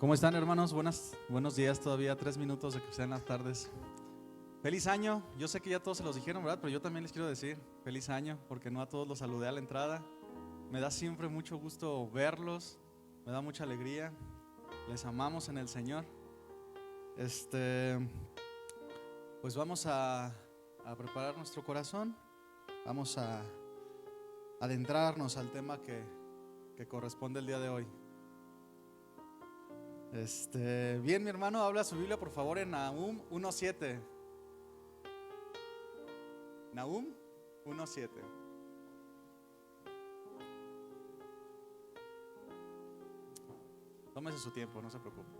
¿Cómo están, hermanos? Buenos días todavía, 3 minutos de que sean las tardes. Feliz año. Yo sé que ya todos se los dijeron, ¿verdad? Pero yo también les quiero decir feliz año, porque no a todos los saludé a la entrada. Me da siempre mucho gusto verlos, me da mucha alegría. Les amamos en el Señor. Pues vamos a preparar nuestro corazón. Vamos a adentrarnos al tema que corresponde el día de hoy. Bien, mi hermano, habla su Biblia por favor en Nahum 1:7. Nahum 1:7. Tómese su tiempo, no se preocupe.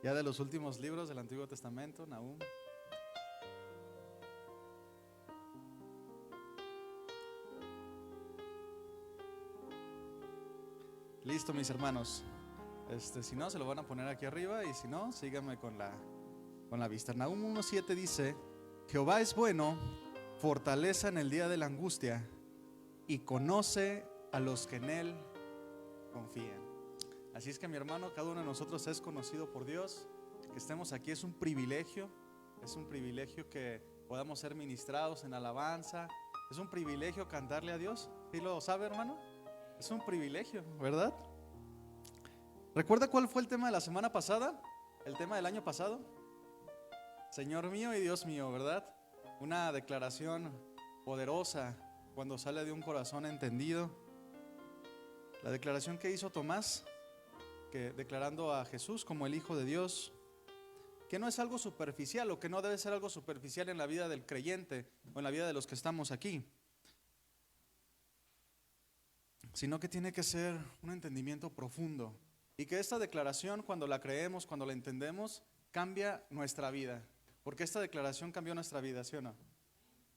Ya de los últimos libros del Antiguo Testamento, Nahum. Listo, mis hermanos. Si no, se lo van a poner aquí arriba, y si no, síganme con la vista. Nahum 1:7 dice: Jehová es bueno, fortaleza en el día de la angustia, y conoce a los que en él confían. Así es que, mi hermano, cada uno de nosotros es conocido por Dios. Que estemos aquí es un privilegio que podamos ser ministrados en alabanza. Es un privilegio cantarle a Dios. ¿Sí lo sabe, hermano? Es un privilegio, ¿verdad? ¿Recuerda cuál fue el tema de la semana pasada? El tema del año pasado. Señor mío y Dios mío, ¿verdad? Una declaración poderosa cuando sale de un corazón entendido. La declaración que hizo Tomás, que declarando a Jesús como el Hijo de Dios, que no es algo superficial, o que no debe ser algo superficial en la vida del creyente o en la vida de los que estamos aquí, sino que tiene que ser un entendimiento profundo, y que esta declaración, cuando la creemos, cuando la entendemos, cambia nuestra vida, porque esta declaración cambió nuestra vida, ¿sí o no?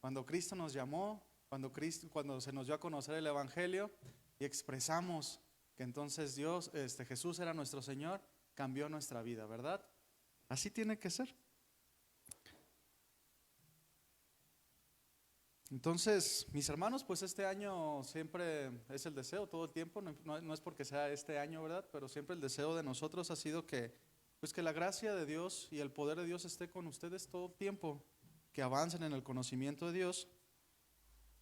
Cuando Cristo nos llamó, cuando se nos dio a conocer el Evangelio y expresamos que entonces Jesús era nuestro Señor, cambió nuestra vida, ¿verdad? Así tiene que ser. Entonces, mis hermanos, pues este año siempre es el deseo, todo el tiempo, no es porque sea este año, ¿verdad? Pero siempre el deseo de nosotros ha sido que la gracia de Dios y el poder de Dios esté con ustedes todo el tiempo, que avancen en el conocimiento de Dios,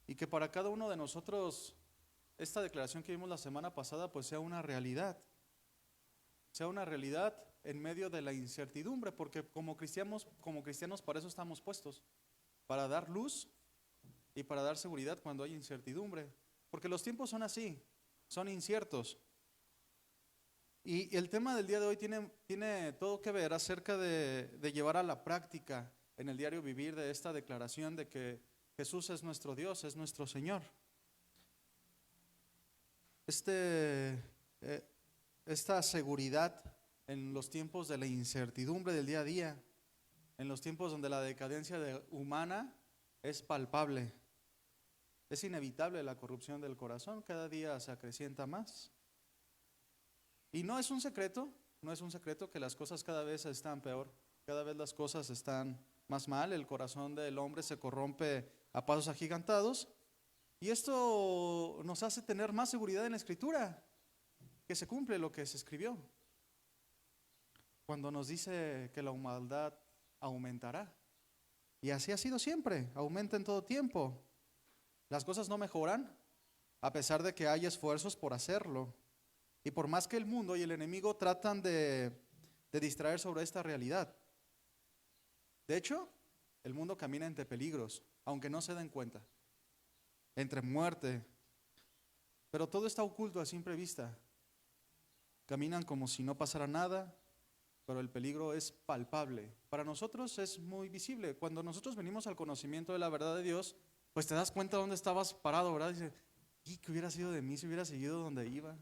y que para cada uno de nosotros esta declaración que vimos la semana pasada pues sea una realidad en medio de la incertidumbre, porque como cristianos para eso estamos puestos, para dar luz y para dar seguridad cuando hay incertidumbre, porque los tiempos son así, son inciertos. Y el tema del día de hoy tiene todo que ver acerca de llevar a la práctica en el diario vivir de esta declaración de que Jesús es nuestro Dios, es nuestro Señor. Esta seguridad en los tiempos de la incertidumbre del día a día, en los tiempos donde la decadencia humana es palpable. Es inevitable la corrupción del corazón, cada día se acrecienta más. Y no es un secreto que las cosas cada vez están peor, cada vez las cosas están más mal, el corazón del hombre se corrompe a pasos agigantados, y esto nos hace tener más seguridad en la Escritura, que se cumple lo que se escribió, cuando nos dice que la maldad aumentará. Y así ha sido siempre, aumenta en todo tiempo. Las cosas no mejoran a pesar de que hay esfuerzos por hacerlo. Y por más que el mundo y el enemigo tratan de distraer sobre esta realidad. De hecho, el mundo camina entre peligros, aunque no se den cuenta, entre muerte. Pero todo está oculto a simple vista. Caminan como si no pasara nada, pero el peligro es palpable. Para nosotros es muy visible. Cuando nosotros venimos al conocimiento de la verdad de Dios, pues te das cuenta dónde estabas parado, ¿verdad? Dices, ¿y qué hubiera sido de mí si hubiera seguido donde iba?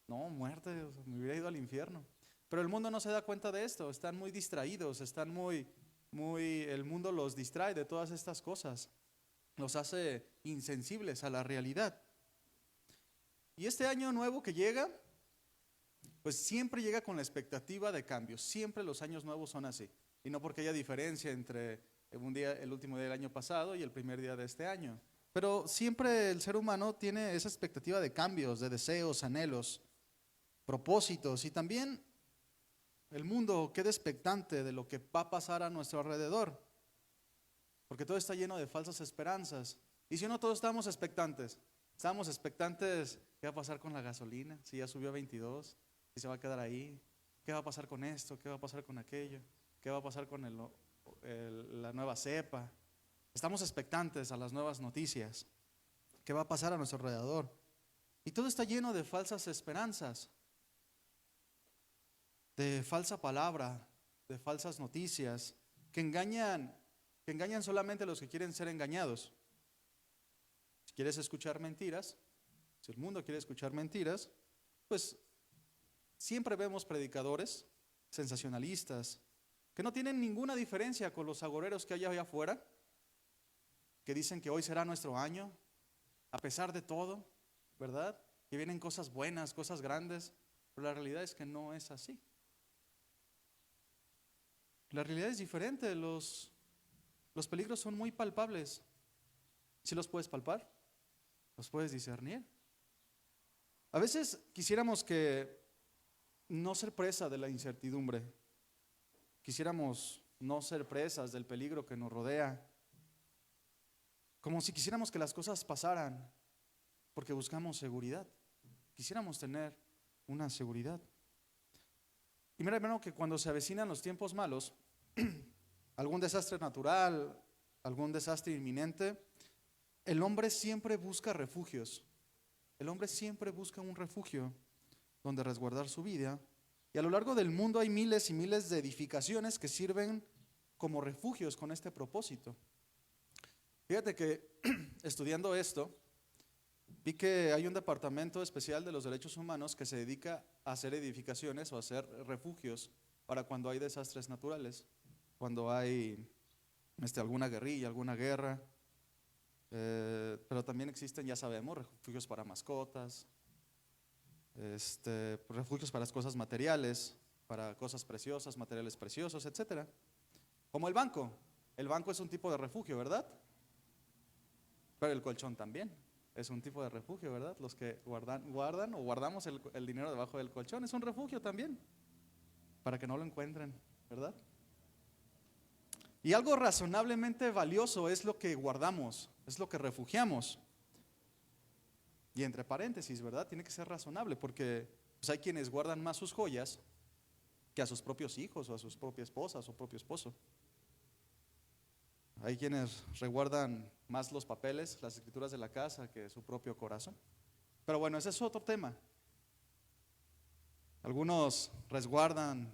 No, muerte, me hubiera ido al infierno. Pero el mundo no se da cuenta de esto, están muy distraídos, el mundo los distrae de todas estas cosas, los hace insensibles a la realidad. Y este año nuevo que llega, pues siempre llega con la expectativa de cambios. Siempre los años nuevos son así. Y no porque haya diferencia entre el último día del año pasado y el primer día de este año. Pero siempre el ser humano tiene esa expectativa de cambios, de deseos, anhelos, propósitos, y también el mundo queda expectante de lo que va a pasar a nuestro alrededor, porque todo está lleno de falsas esperanzas. Y si no, todos estamos expectantes. Estamos expectantes, ¿qué va a pasar con la gasolina? Si ya subió a 22, si se va a quedar ahí, ¿qué va a pasar con esto? ¿Qué va a pasar con aquello? ¿Qué va a pasar con la nueva cepa? Estamos expectantes a las nuevas noticias. ¿Qué va a pasar a nuestro alrededor? Y todo está lleno de falsas esperanzas, de falsa palabra, de falsas noticias, que engañan solamente a los que quieren ser engañados. Si quieres escuchar mentiras, si el mundo quiere escuchar mentiras, pues siempre vemos predicadores sensacionalistas que no tienen ninguna diferencia con los agoreros que hay allá afuera, que dicen que hoy será nuestro año, a pesar de todo, ¿verdad? Que vienen cosas buenas, cosas grandes, pero la realidad es que no es así. La realidad es diferente, los peligros son muy palpables. ¿Sí los puedes palpar? ¿Los puedes discernir? A veces quisiéramos que no ser presa de la incertidumbre, quisiéramos no ser presas del peligro que nos rodea, como si quisiéramos que las cosas pasaran, porque buscamos seguridad. Quisiéramos tener una seguridad. Y mira, hermano, que cuando se avecinan los tiempos malos, algún desastre natural, algún desastre inminente, el hombre siempre busca refugios. El hombre siempre busca un refugio donde resguardar su vida. Y a lo largo del mundo hay miles y miles de edificaciones que sirven como refugios con este propósito. Fíjate que estudiando esto, vi que hay un departamento especial de los derechos humanos que se dedica a hacer edificaciones o a hacer refugios para cuando hay desastres naturales, cuando hay alguna guerrilla, alguna guerra, pero también existen, ya sabemos, refugios para mascotas, refugios para las cosas materiales, para cosas preciosas, materiales preciosos, etcétera. Como el banco. El banco es un tipo de refugio, ¿verdad? Pero el colchón también es un tipo de refugio, ¿verdad? Los que guardan o guardamos el dinero debajo del colchón es un refugio también, para que no lo encuentren, ¿verdad? Y algo razonablemente valioso es lo que guardamos, es lo que refugiamos. Y entre paréntesis, ¿verdad? Tiene que ser razonable, porque pues, hay quienes guardan más sus joyas que a sus propios hijos o a sus propias esposas o propio esposo. Hay quienes resguardan más los papeles, las escrituras de la casa que su propio corazón. Pero bueno, ese es otro tema. Algunos resguardan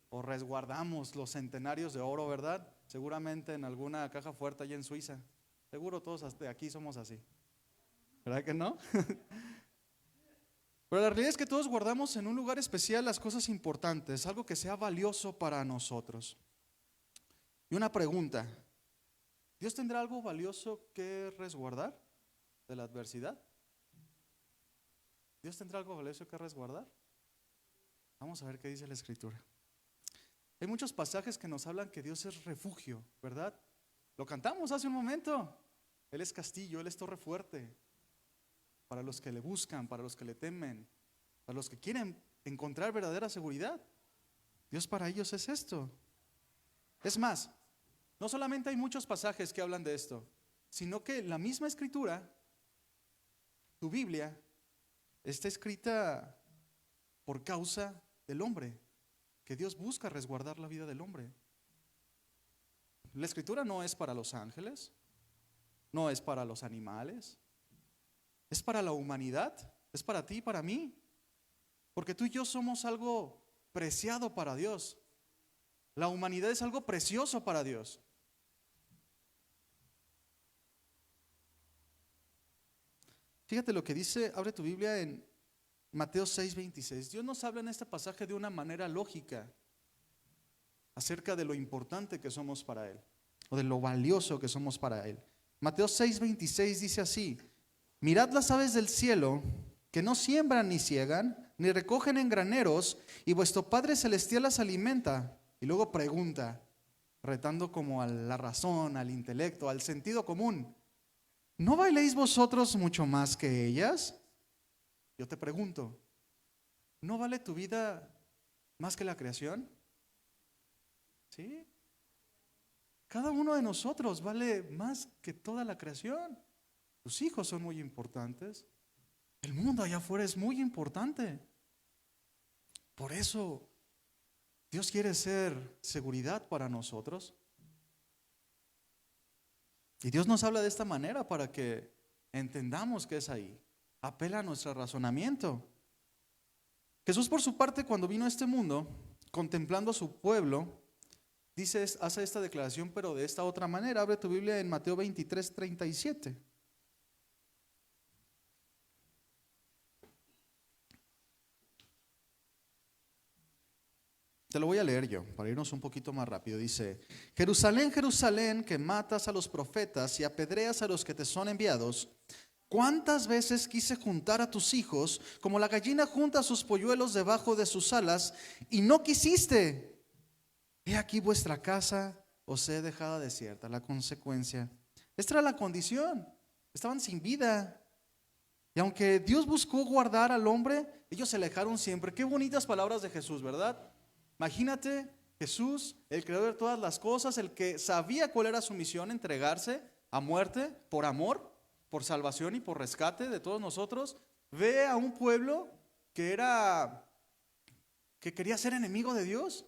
o resguardamos los centenarios de oro, ¿verdad? Seguramente en alguna caja fuerte allá en Suiza. Seguro todos hasta aquí somos así. ¿Verdad que no? Pero la realidad es que todos guardamos en un lugar especial las cosas importantes, algo que sea valioso para nosotros. Y una pregunta: ¿Dios tendrá algo valioso que resguardar de la adversidad? ¿Dios tendrá algo valioso que resguardar? Vamos a ver qué dice la Escritura. Hay muchos pasajes que nos hablan que Dios es refugio, ¿verdad? Lo cantamos hace un momento. Él es castillo, Él es torre fuerte. Para los que le buscan, para los que le temen, para los que quieren encontrar verdadera seguridad. Dios para ellos es esto. Es más, no solamente hay muchos pasajes que hablan de esto, sino que la misma Escritura, tu Biblia, está escrita por causa del hombre, que Dios busca resguardar la vida del hombre. La Escritura no es para los ángeles, no es para los animales, es para la humanidad, es para ti y para mí, porque tú y yo somos algo preciado para Dios. La humanidad es algo precioso para Dios. Fíjate lo que dice, abre tu Biblia en Mateo 6:26. Dios nos habla en este pasaje de una manera lógica acerca de lo importante que somos para Él, o de lo valioso que somos para Él. Mateo 6:26 dice así: mirad las aves del cielo, que no siembran ni ciegan, ni recogen en graneros, y vuestro Padre Celestial las alimenta. Y luego pregunta, retando como a la razón, al intelecto, al sentido común: ¿no valéis vosotros mucho más que ellas? Yo te pregunto, ¿no vale tu vida más que la creación? ¿Sí? Cada uno de nosotros vale más que toda la creación. Tus hijos son muy importantes. El mundo allá afuera es muy importante. Por eso Dios quiere ser seguridad para nosotros. Y Dios nos habla de esta manera para que entendamos que es ahí. Apela a nuestro razonamiento. Jesús, por su parte, cuando vino a este mundo, contemplando a su pueblo, hace esta declaración, pero de esta otra manera. Abre tu Biblia en Mateo 23:37. Te lo voy a leer yo, para irnos un poquito más rápido. Dice: Jerusalén, Jerusalén, que matas a los profetas y apedreas a los que te son enviados, ¿cuántas veces quise juntar a tus hijos como la gallina junta sus polluelos debajo de sus alas, y no quisiste? He aquí vuestra casa os he dejado desierta. La consecuencia. Esta era la condición. Estaban sin vida. Y aunque Dios buscó guardar al hombre, ellos se alejaron siempre. Qué bonitas palabras de Jesús, ¿verdad? Imagínate, Jesús, el creador de todas las cosas, el que sabía cuál era su misión, entregarse a muerte por amor, por salvación y por rescate de todos nosotros, ve a un pueblo que quería ser enemigo de Dios,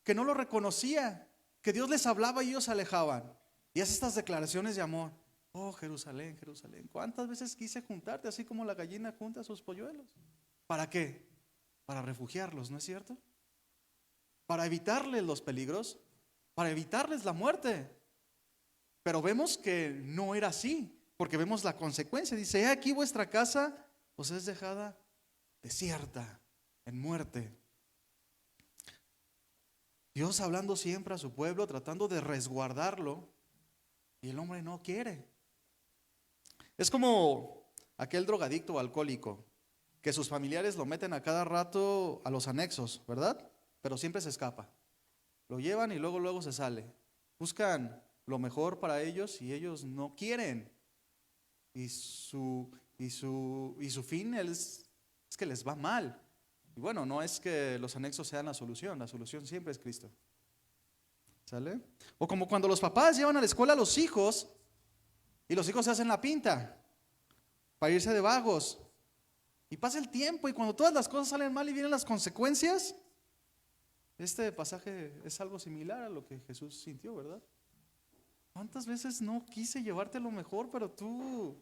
que no lo reconocía, que Dios les hablaba y ellos se alejaban. Y hace estas declaraciones de amor. Oh, Jerusalén, Jerusalén, ¿cuántas veces quise juntarte así como la gallina junta sus polluelos? ¿Para qué? Para refugiarlos, ¿no es cierto? Para evitarles los peligros, para evitarles la muerte. Pero vemos que no era así, porque vemos la consecuencia. Dice: he aquí vuestra casa os es dejada desierta, en muerte. Dios hablando siempre a su pueblo, tratando de resguardarlo, y el hombre no quiere. Es como aquel drogadicto o alcohólico, que sus familiares lo meten a cada rato a los anexos, ¿verdad? Pero siempre se escapa. Lo llevan y luego se sale. Buscan lo mejor para ellos y ellos no quieren. Y su fin es que les va mal. Y bueno, no es que los anexos sean la solución siempre es Cristo. ¿Sale? O como cuando los papás llevan a la escuela a los hijos y los hijos se hacen la pinta para irse de vagos. Y pasa el tiempo y cuando todas las cosas salen mal y vienen las consecuencias. Este pasaje es algo similar a lo que Jesús sintió, ¿verdad? ¿Cuántas veces no quise llevarte lo mejor, pero tú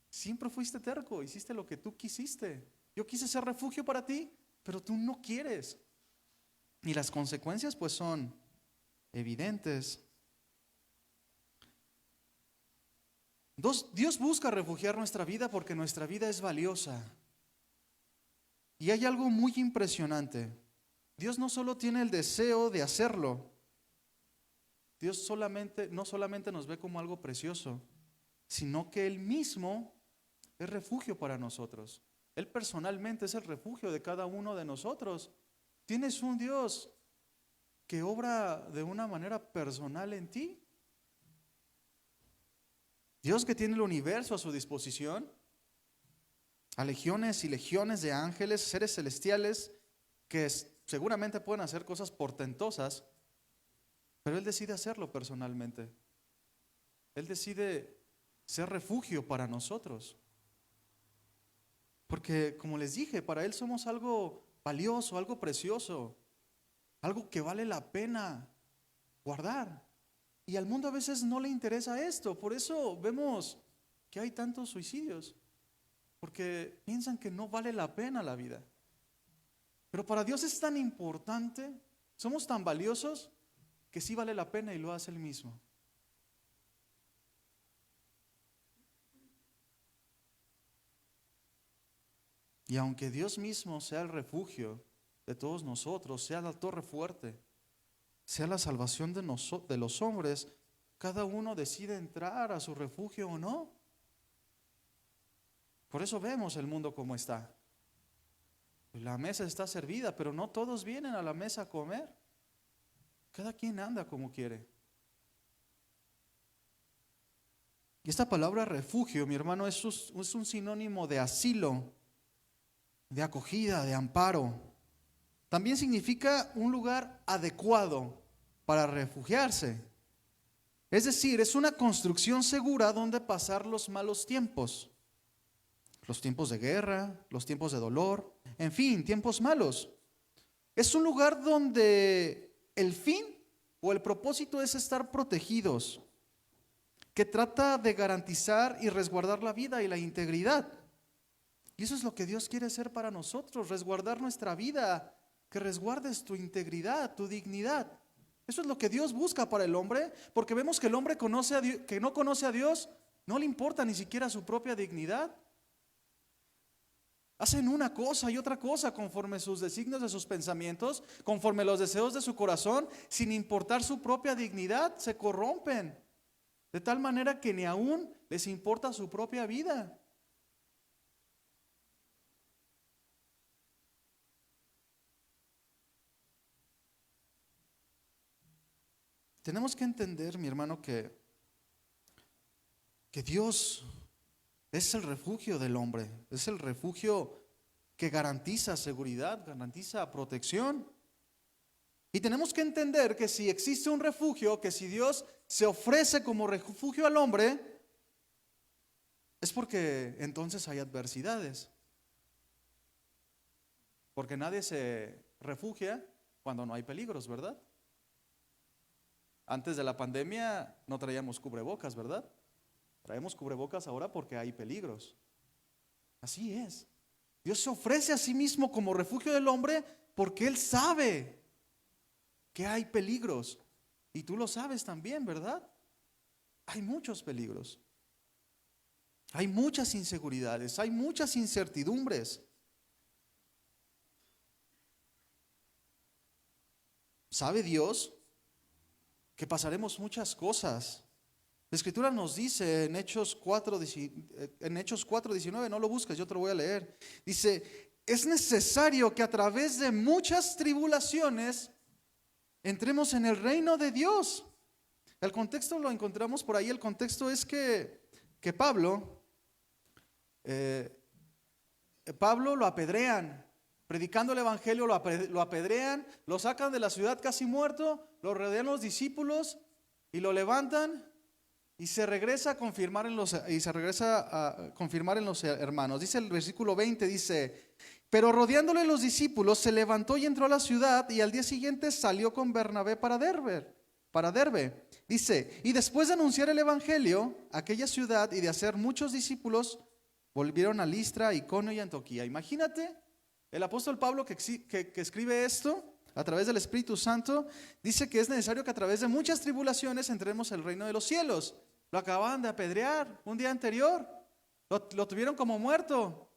siempre fuiste terco, hiciste lo que tú quisiste? Yo quise ser refugio para ti, pero tú no quieres. Y las consecuencias pues son evidentes. Dios busca refugiar nuestra vida porque nuestra vida es valiosa. Y hay algo muy impresionante. Dios no solo tiene el deseo de hacerlo, Dios no solamente nos ve como algo precioso, sino que Él mismo es refugio para nosotros. Él personalmente es el refugio de cada uno de nosotros. Tienes un Dios que obra de una manera personal en ti. Dios que tiene el universo a su disposición, a legiones y legiones de ángeles, seres celestiales que seguramente pueden hacer cosas portentosas, pero Él decide hacerlo personalmente. Él decide ser refugio para nosotros. Porque, como les dije, para Él somos algo valioso, algo precioso, algo que vale la pena guardar. Y al mundo a veces no le interesa esto. Por eso vemos que hay tantos suicidios, porque piensan que no vale la pena la vida. Pero para Dios es tan importante, somos tan valiosos, que sí vale la pena y lo hace Él mismo. Y aunque Dios mismo sea el refugio de todos nosotros, sea la torre fuerte, sea la salvación de los hombres, cada uno decide entrar a su refugio o no. Por eso vemos el mundo como está. La mesa está servida, pero no todos vienen a la mesa a comer. Cada quien anda como quiere. Y esta palabra refugio, mi hermano, es un sinónimo de asilo, de acogida, de amparo. También significa un lugar adecuado para refugiarse. Es decir, es una construcción segura donde pasar los malos tiempos. Los tiempos de guerra, los tiempos de dolor, en fin, tiempos malos. Es un lugar donde el fin o el propósito es estar protegidos, que trata de garantizar y resguardar la vida y la integridad. Y eso es lo que Dios quiere hacer para nosotros, resguardar nuestra vida, que resguardes tu integridad, tu dignidad. Eso es lo que Dios busca para el hombre, porque vemos que el hombre que no conoce a Dios, no le importa ni siquiera su propia dignidad. Hacen una cosa y otra cosa conforme sus designios de sus pensamientos, conforme los deseos de su corazón, sin importar su propia dignidad, se corrompen. De tal manera que ni aún les importa su propia vida. Tenemos que entender, mi hermano, que Dios es el refugio del hombre, es el refugio que garantiza seguridad, garantiza protección. Y tenemos que entender que si existe un refugio, que si Dios se ofrece como refugio al hombre, es porque entonces hay adversidades. Porque nadie se refugia cuando no hay peligros, ¿verdad? Antes de la pandemia no traíamos cubrebocas, ¿verdad? Traemos cubrebocas ahora porque hay peligros. Así es. Dios se ofrece a sí mismo como refugio del hombre porque Él sabe que hay peligros. Y tú lo sabes también, ¿verdad? Hay muchos peligros. Hay muchas inseguridades, hay muchas incertidumbres. ¿Sabe Dios que pasaremos muchas cosas? La Escritura nos dice en Hechos 4:19, no lo busques, yo te lo voy a leer. Dice, es necesario que a través de muchas tribulaciones entremos en el reino de Dios. El contexto lo encontramos por ahí. El contexto es que Pablo lo apedrean. Predicando el evangelio lo apedrean, lo sacan de la ciudad casi muerto, lo rodean los discípulos y lo levantan y se regresa a confirmar en los hermanos. Dice el versículo 20, dice, pero rodeándole los discípulos se levantó y entró a la ciudad y al día siguiente salió con Bernabé para Derbe. Dice, y después de anunciar el evangelio a aquella ciudad y de hacer muchos discípulos, volvieron a Listra, Iconio y Antioquía. Imagínate. El apóstol Pablo que escribe esto a través del Espíritu Santo, dice que es necesario que a través de muchas tribulaciones entremos al reino de los cielos. Lo acababan de apedrear un día anterior, lo tuvieron como muerto.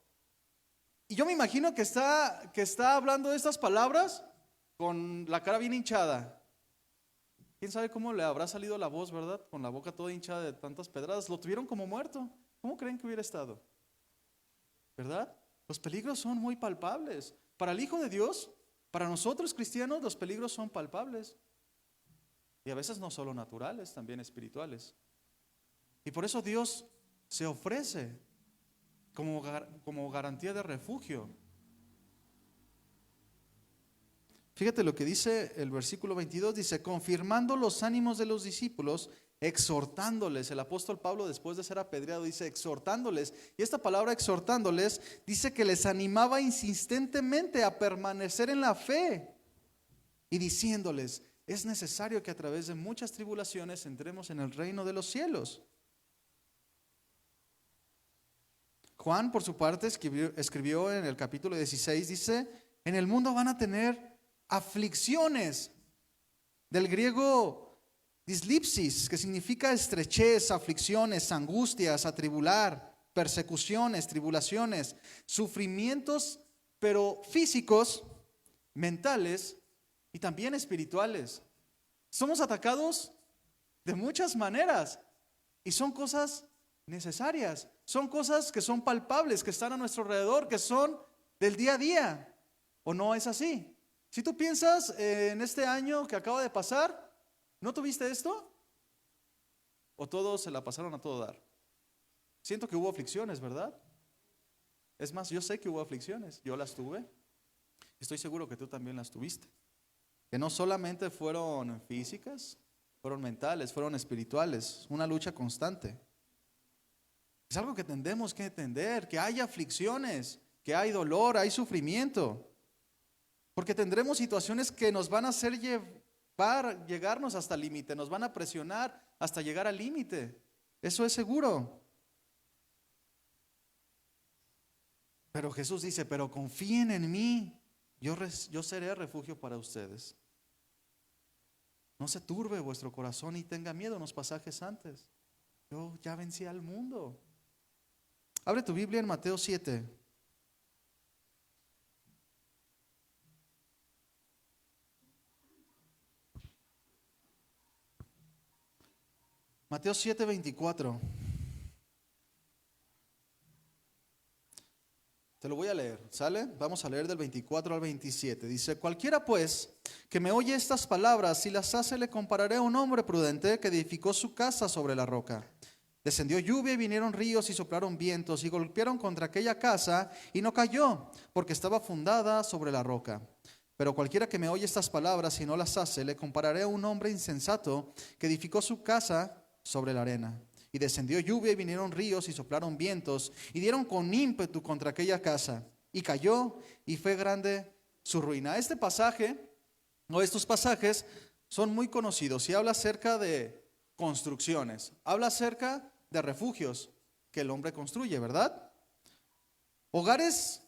Y yo me imagino que está hablando de estas palabras con la cara bien hinchada. ¿Quién sabe cómo le habrá salido la voz, verdad? Con la boca toda hinchada de tantas pedradas. Lo tuvieron como muerto. ¿Cómo creen que hubiera estado? ¿Verdad? Los peligros son muy palpables. Para el Hijo de Dios, para nosotros cristianos, los peligros son palpables. Y a veces no solo naturales, también espirituales. Y por eso Dios se ofrece como garantía de refugio. Fíjate lo que dice el versículo 22, dice, confirmando los ánimos de los discípulos, exhortándoles. El apóstol Pablo, después de ser apedreado, dice exhortándoles. Y esta palabra exhortándoles dice que les animaba insistentemente a permanecer en la fe y diciéndoles, es necesario que a través de muchas tribulaciones entremos en el reino de los cielos. Juan, por su parte, escribió en el capítulo 16, dice, en el mundo van a tener aflicciones, del griego dislipsis, que significa estrechez, aflicciones, angustias, atribular, persecuciones, tribulaciones, sufrimientos, pero físicos, mentales y también espirituales. Somos atacados de muchas maneras y son cosas necesarias, son cosas que son palpables, que están a nuestro alrededor, que son del día a día. ¿O no es así? Si tú piensas en este año que acaba de pasar, ¿no tuviste esto? ¿O todos se la pasaron a todo dar? Siento que hubo aflicciones, ¿verdad? Es más, yo sé que hubo aflicciones, yo las tuve. Estoy seguro que tú también las tuviste. Que no solamente fueron físicas, fueron mentales, fueron espirituales, una lucha constante. Es algo que tendemos que entender, que hay aflicciones, que hay dolor, hay sufrimiento. Porque tendremos situaciones que nos van a hacer llegarnos hasta el límite, nos van a presionar hasta llegar al límite. Eso es seguro. Pero Jesús dice, pero confíen en mí, yo seré refugio para ustedes. No se turbe vuestro corazón y tenga miedo. Unos pasajes antes, yo ya vencí al mundo. Abre tu Biblia en Mateo 7. Mateo 7, 24. Te lo voy a leer, ¿sale? Vamos a leer del 24 al 27. Dice, cualquiera pues que me oye estas palabras y las hace, le compararé a un hombre prudente que edificó su casa sobre la roca. Descendió lluvia y vinieron ríos y soplaron vientos y golpearon contra aquella casa y no cayó, porque estaba fundada sobre la roca. Pero cualquiera que me oye estas palabras y no las hace, le compararé a un hombre insensato que edificó su casa sobre la arena. Y descendió lluvia y vinieron ríos y soplaron vientos y dieron con ímpetu contra aquella casa. Y cayó y fue grande su ruina. Este pasaje, o estos pasajes, son muy conocidos y habla acerca de construcciones. Habla acerca de refugios que el hombre construye, ¿verdad? Hogares,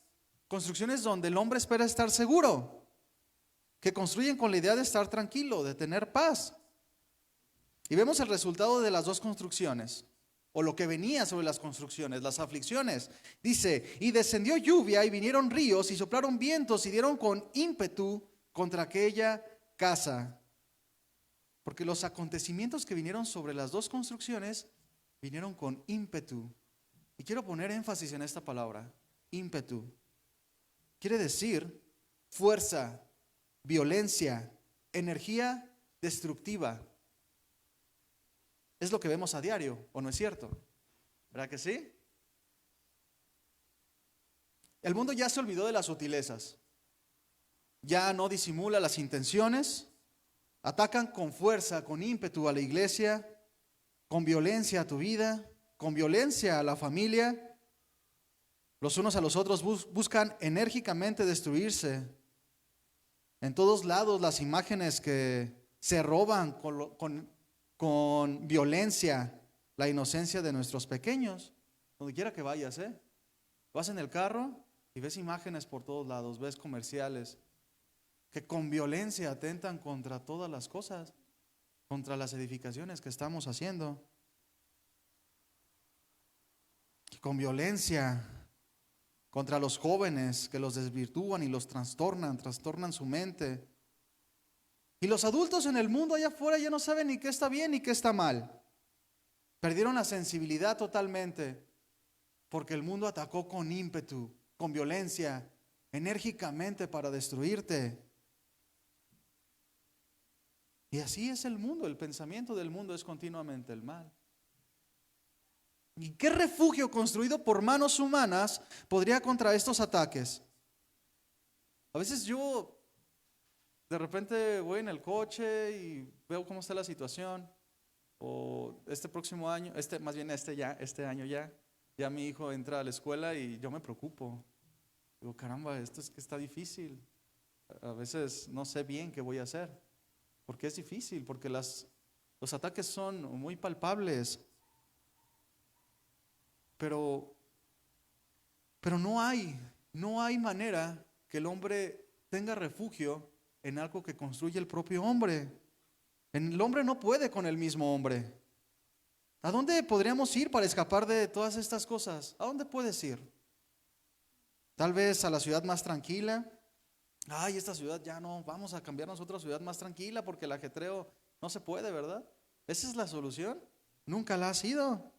construcciones donde el hombre espera estar seguro, que construyen con la idea de estar tranquilo, de tener paz. Y vemos el resultado de las dos construcciones, o lo que venía sobre las construcciones, las aflicciones. Dice, y descendió lluvia y vinieron ríos y soplaron vientos y dieron con ímpetu contra aquella casa. Porque los acontecimientos que vinieron sobre las dos construcciones vinieron con ímpetu. Y quiero poner énfasis en esta palabra, ímpetu. Quiere decir fuerza, violencia, energía destructiva. Es lo que vemos a diario, ¿o no es cierto? ¿Verdad que sí? El mundo ya se olvidó de las sutilezas. Ya no disimula las intenciones. Atacan con fuerza, con ímpetu a la iglesia, con violencia a tu vida, con violencia a la familia. Los unos a los otros buscan enérgicamente destruirse. En todos lados las imágenes que se roban con violencia la inocencia de nuestros pequeños. Donde quiera que vayas, vas en el carro y ves imágenes por todos lados, ves comerciales que con violencia atentan contra todas las cosas, contra las edificaciones que estamos haciendo. Con violencia contra los jóvenes que los desvirtúan y los trastornan su mente. Y los adultos en el mundo allá afuera ya no saben ni qué está bien ni qué está mal. Perdieron la sensibilidad totalmente porque el mundo atacó con ímpetu, con violencia, enérgicamente para destruirte. Y así es el mundo, el pensamiento del mundo es continuamente el mal. ¿Y qué refugio construido por manos humanas podría contra estos ataques? A veces yo de repente voy en el coche y veo cómo está la situación. O este próximo año, este año ya mi hijo entra a la escuela y yo me preocupo. Digo, caramba, esto es que está difícil. A veces no sé bien qué voy a hacer. Porque es difícil, porque los ataques son muy palpables. Pero no hay manera que el hombre tenga refugio en algo que construye el propio hombre. El hombre no puede con el mismo hombre. ¿A dónde podríamos ir para escapar de todas estas cosas? ¿A dónde puedes ir? Tal vez a la ciudad más tranquila. Ay, esta ciudad ya no, vamos a cambiarnos a otra ciudad más tranquila porque el ajetreo no se puede, ¿verdad? ¿Esa es la solución? Nunca la ha sido.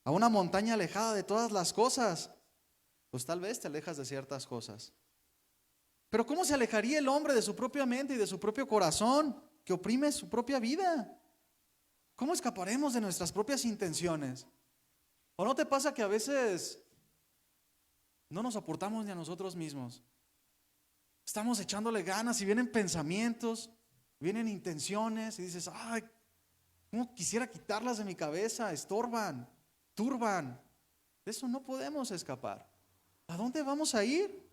A una montaña alejada de todas las cosas. Pues tal vez te alejas de ciertas cosas. Pero ¿cómo se alejaría el hombre de su propia mente y de su propio corazón que oprime su propia vida? ¿Cómo escaparemos de nuestras propias intenciones? ¿O no te pasa que a veces no nos soportamos ni a nosotros mismos? Estamos echándole ganas y vienen pensamientos, vienen intenciones y dices, ay, ¿cómo quisiera quitarlas de mi cabeza? Estorban, turban. De eso no podemos escapar. ¿A dónde vamos a ir?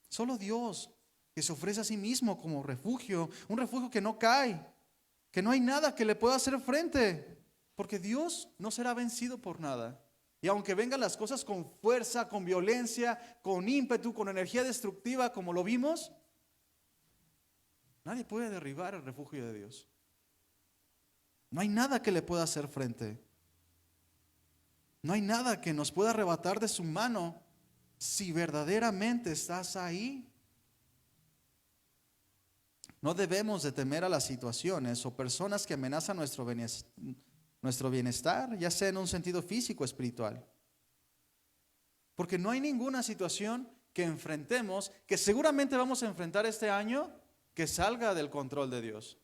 Solo Dios, que se ofrece a sí mismo como refugio, un refugio que no cae, que no hay nada que le pueda hacer frente, porque Dios no será vencido por nada. Y aunque vengan las cosas con fuerza, con violencia, con ímpetu, con energía destructiva, como lo vimos, nadie puede derribar el refugio de Dios. No hay nada que le pueda hacer frente. No hay nada que nos pueda arrebatar de su mano si verdaderamente estás ahí. No debemos de temer a las situaciones o personas que amenazan nuestro bienestar, ya sea en un sentido físico o espiritual. Porque no hay ninguna situación que enfrentemos, que seguramente vamos a enfrentar este año, que salga del control de Dios.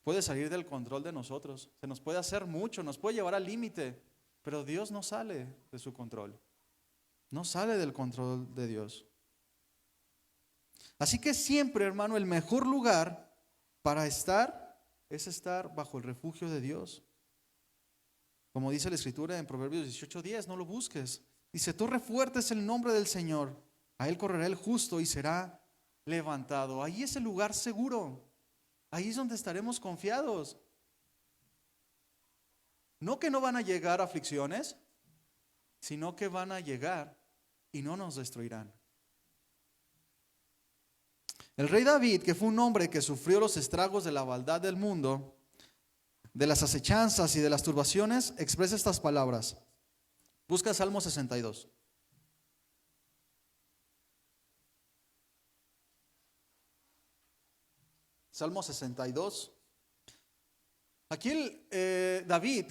Puede salir del control de nosotros, se nos puede hacer mucho, nos puede llevar al límite, pero Dios no sale de su control, no sale del control de Dios. Así que siempre, hermano, el mejor lugar para estar es estar bajo el refugio de Dios. Como dice la Escritura en Proverbios 18:10, no lo busques. Dice, torre fuerte es el nombre del Señor, a Él correrá el justo y será levantado. Ahí es el lugar seguro, ahí es donde estaremos confiados. No que no van a llegar aflicciones, sino que van a llegar y no nos destruirán. El rey David, que fue un hombre que sufrió los estragos de la maldad del mundo, de las acechanzas y de las turbaciones, expresa estas palabras. Busca Salmo 62. Salmo 62. Aquí David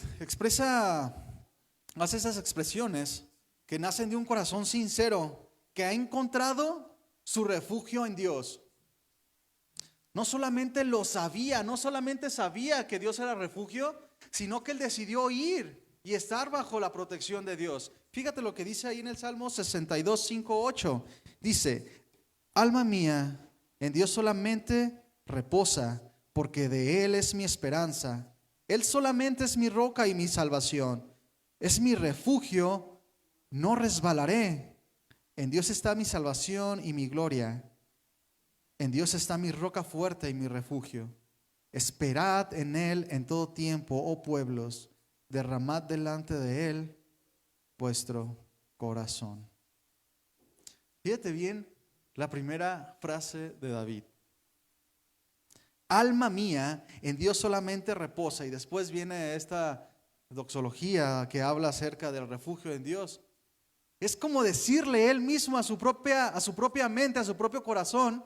hace esas expresiones que nacen de un corazón sincero, que ha encontrado su refugio en Dios. No solamente lo sabía, no solamente sabía que Dios era refugio, sino que él decidió ir y estar bajo la protección de Dios. Fíjate lo que dice ahí en el Salmo 62, 5, 8. Dice, alma mía, en Dios solamente reposa, porque de Él es mi esperanza. Él solamente es mi roca y mi salvación. Es mi refugio, no resbalaré. En Dios está mi salvación y mi gloria. En Dios está mi roca fuerte y mi refugio. Esperad en Él en todo tiempo, oh pueblos. Derramad delante de Él vuestro corazón. Fíjate bien la primera frase de David. Alma mía, en Dios solamente reposa. Y después viene esta doxología que habla acerca del refugio en Dios. Es como decirle él mismo a su propia mente, a su propio corazón,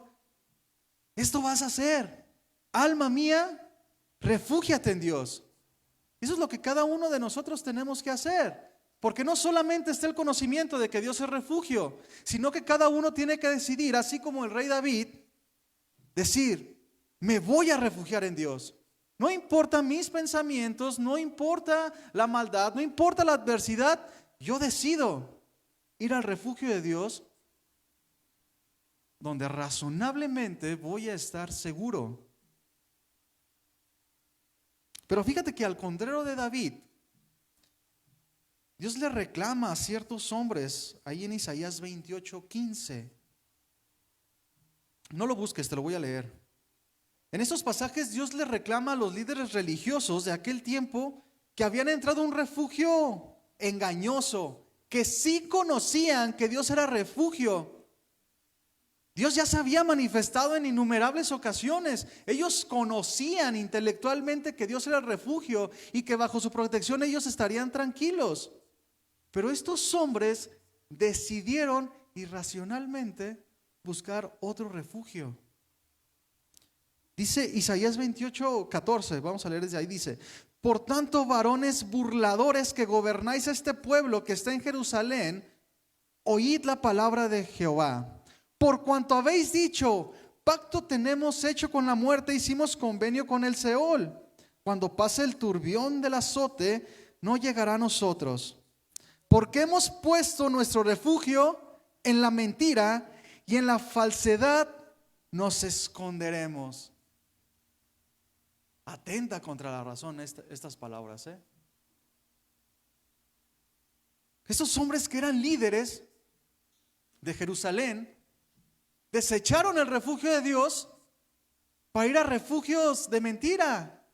esto vas a hacer. Alma mía, refúgiate en Dios. Eso es lo que cada uno de nosotros tenemos que hacer. Porque no solamente está el conocimiento de que Dios es refugio, sino que cada uno tiene que decidir, así como el rey David, decir, me voy a refugiar en Dios. No importa mis pensamientos, no importa la maldad, no importa la adversidad, yo decido ir al refugio de Dios, donde razonablemente voy a estar seguro. Pero fíjate que al contrario de David, Dios le reclama a ciertos hombres, ahí en Isaías 28:15. No lo busques, te lo voy a leer. En estos pasajes Dios le reclama a los líderes religiosos de aquel tiempo que habían entrado a un refugio engañoso, que sí conocían que Dios era refugio. Dios ya se había manifestado en innumerables ocasiones. Ellos conocían intelectualmente que Dios era refugio y que bajo su protección ellos estarían tranquilos. Pero estos hombres decidieron irracionalmente buscar otro refugio. Dice Isaías 28:14, vamos a leer desde ahí, dice, por tanto, varones burladores que gobernáis este pueblo que está en Jerusalén, oíd la palabra de Jehová. Por cuanto habéis dicho, pacto tenemos hecho con la muerte, hicimos convenio con el Seol. cuando pase el turbión del azote, no llegará a nosotros. Porque hemos puesto nuestro refugio en la mentira y en la falsedad nos esconderemos. Atenta contra la razón estas palabras. Esos hombres que eran líderes de Jerusalén desecharon el refugio de Dios para ir a refugios de mentira.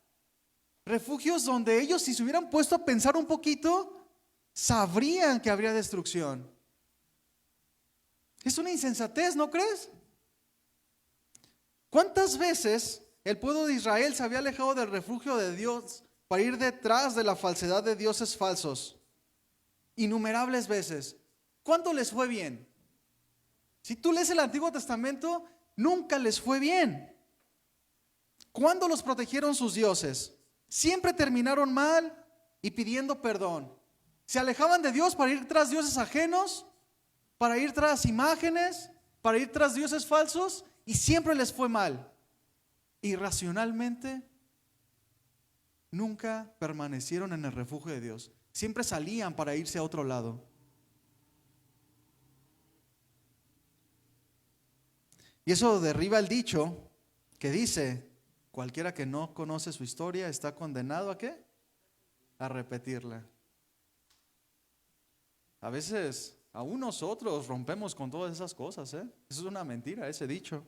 Refugios donde ellos, si se hubieran puesto a pensar un poquito, sabrían que habría destrucción. Es una insensatez, ¿no crees? ¿Cuántas veces el pueblo de Israel se había alejado del refugio de Dios para ir detrás de la falsedad de dioses falsos? Innumerables veces. ¿Cuándo les fue bien? Si tú lees el Antiguo Testamento, nunca les fue bien. ¿Cuándo los protegieron sus dioses? Siempre terminaron mal y pidiendo perdón. Se alejaban de Dios para ir tras dioses ajenos, para ir tras imágenes, para ir tras dioses falsos, y siempre les fue mal. Irracionalmente, nunca permanecieron en el refugio de Dios. Siempre salían para irse a otro lado. Y eso derriba el dicho que dice: cualquiera que no conoce su historia está condenado ¿a qué? A repetirla. A veces, aún nosotros rompemos con todas esas cosas. Eso es una mentira, ese dicho.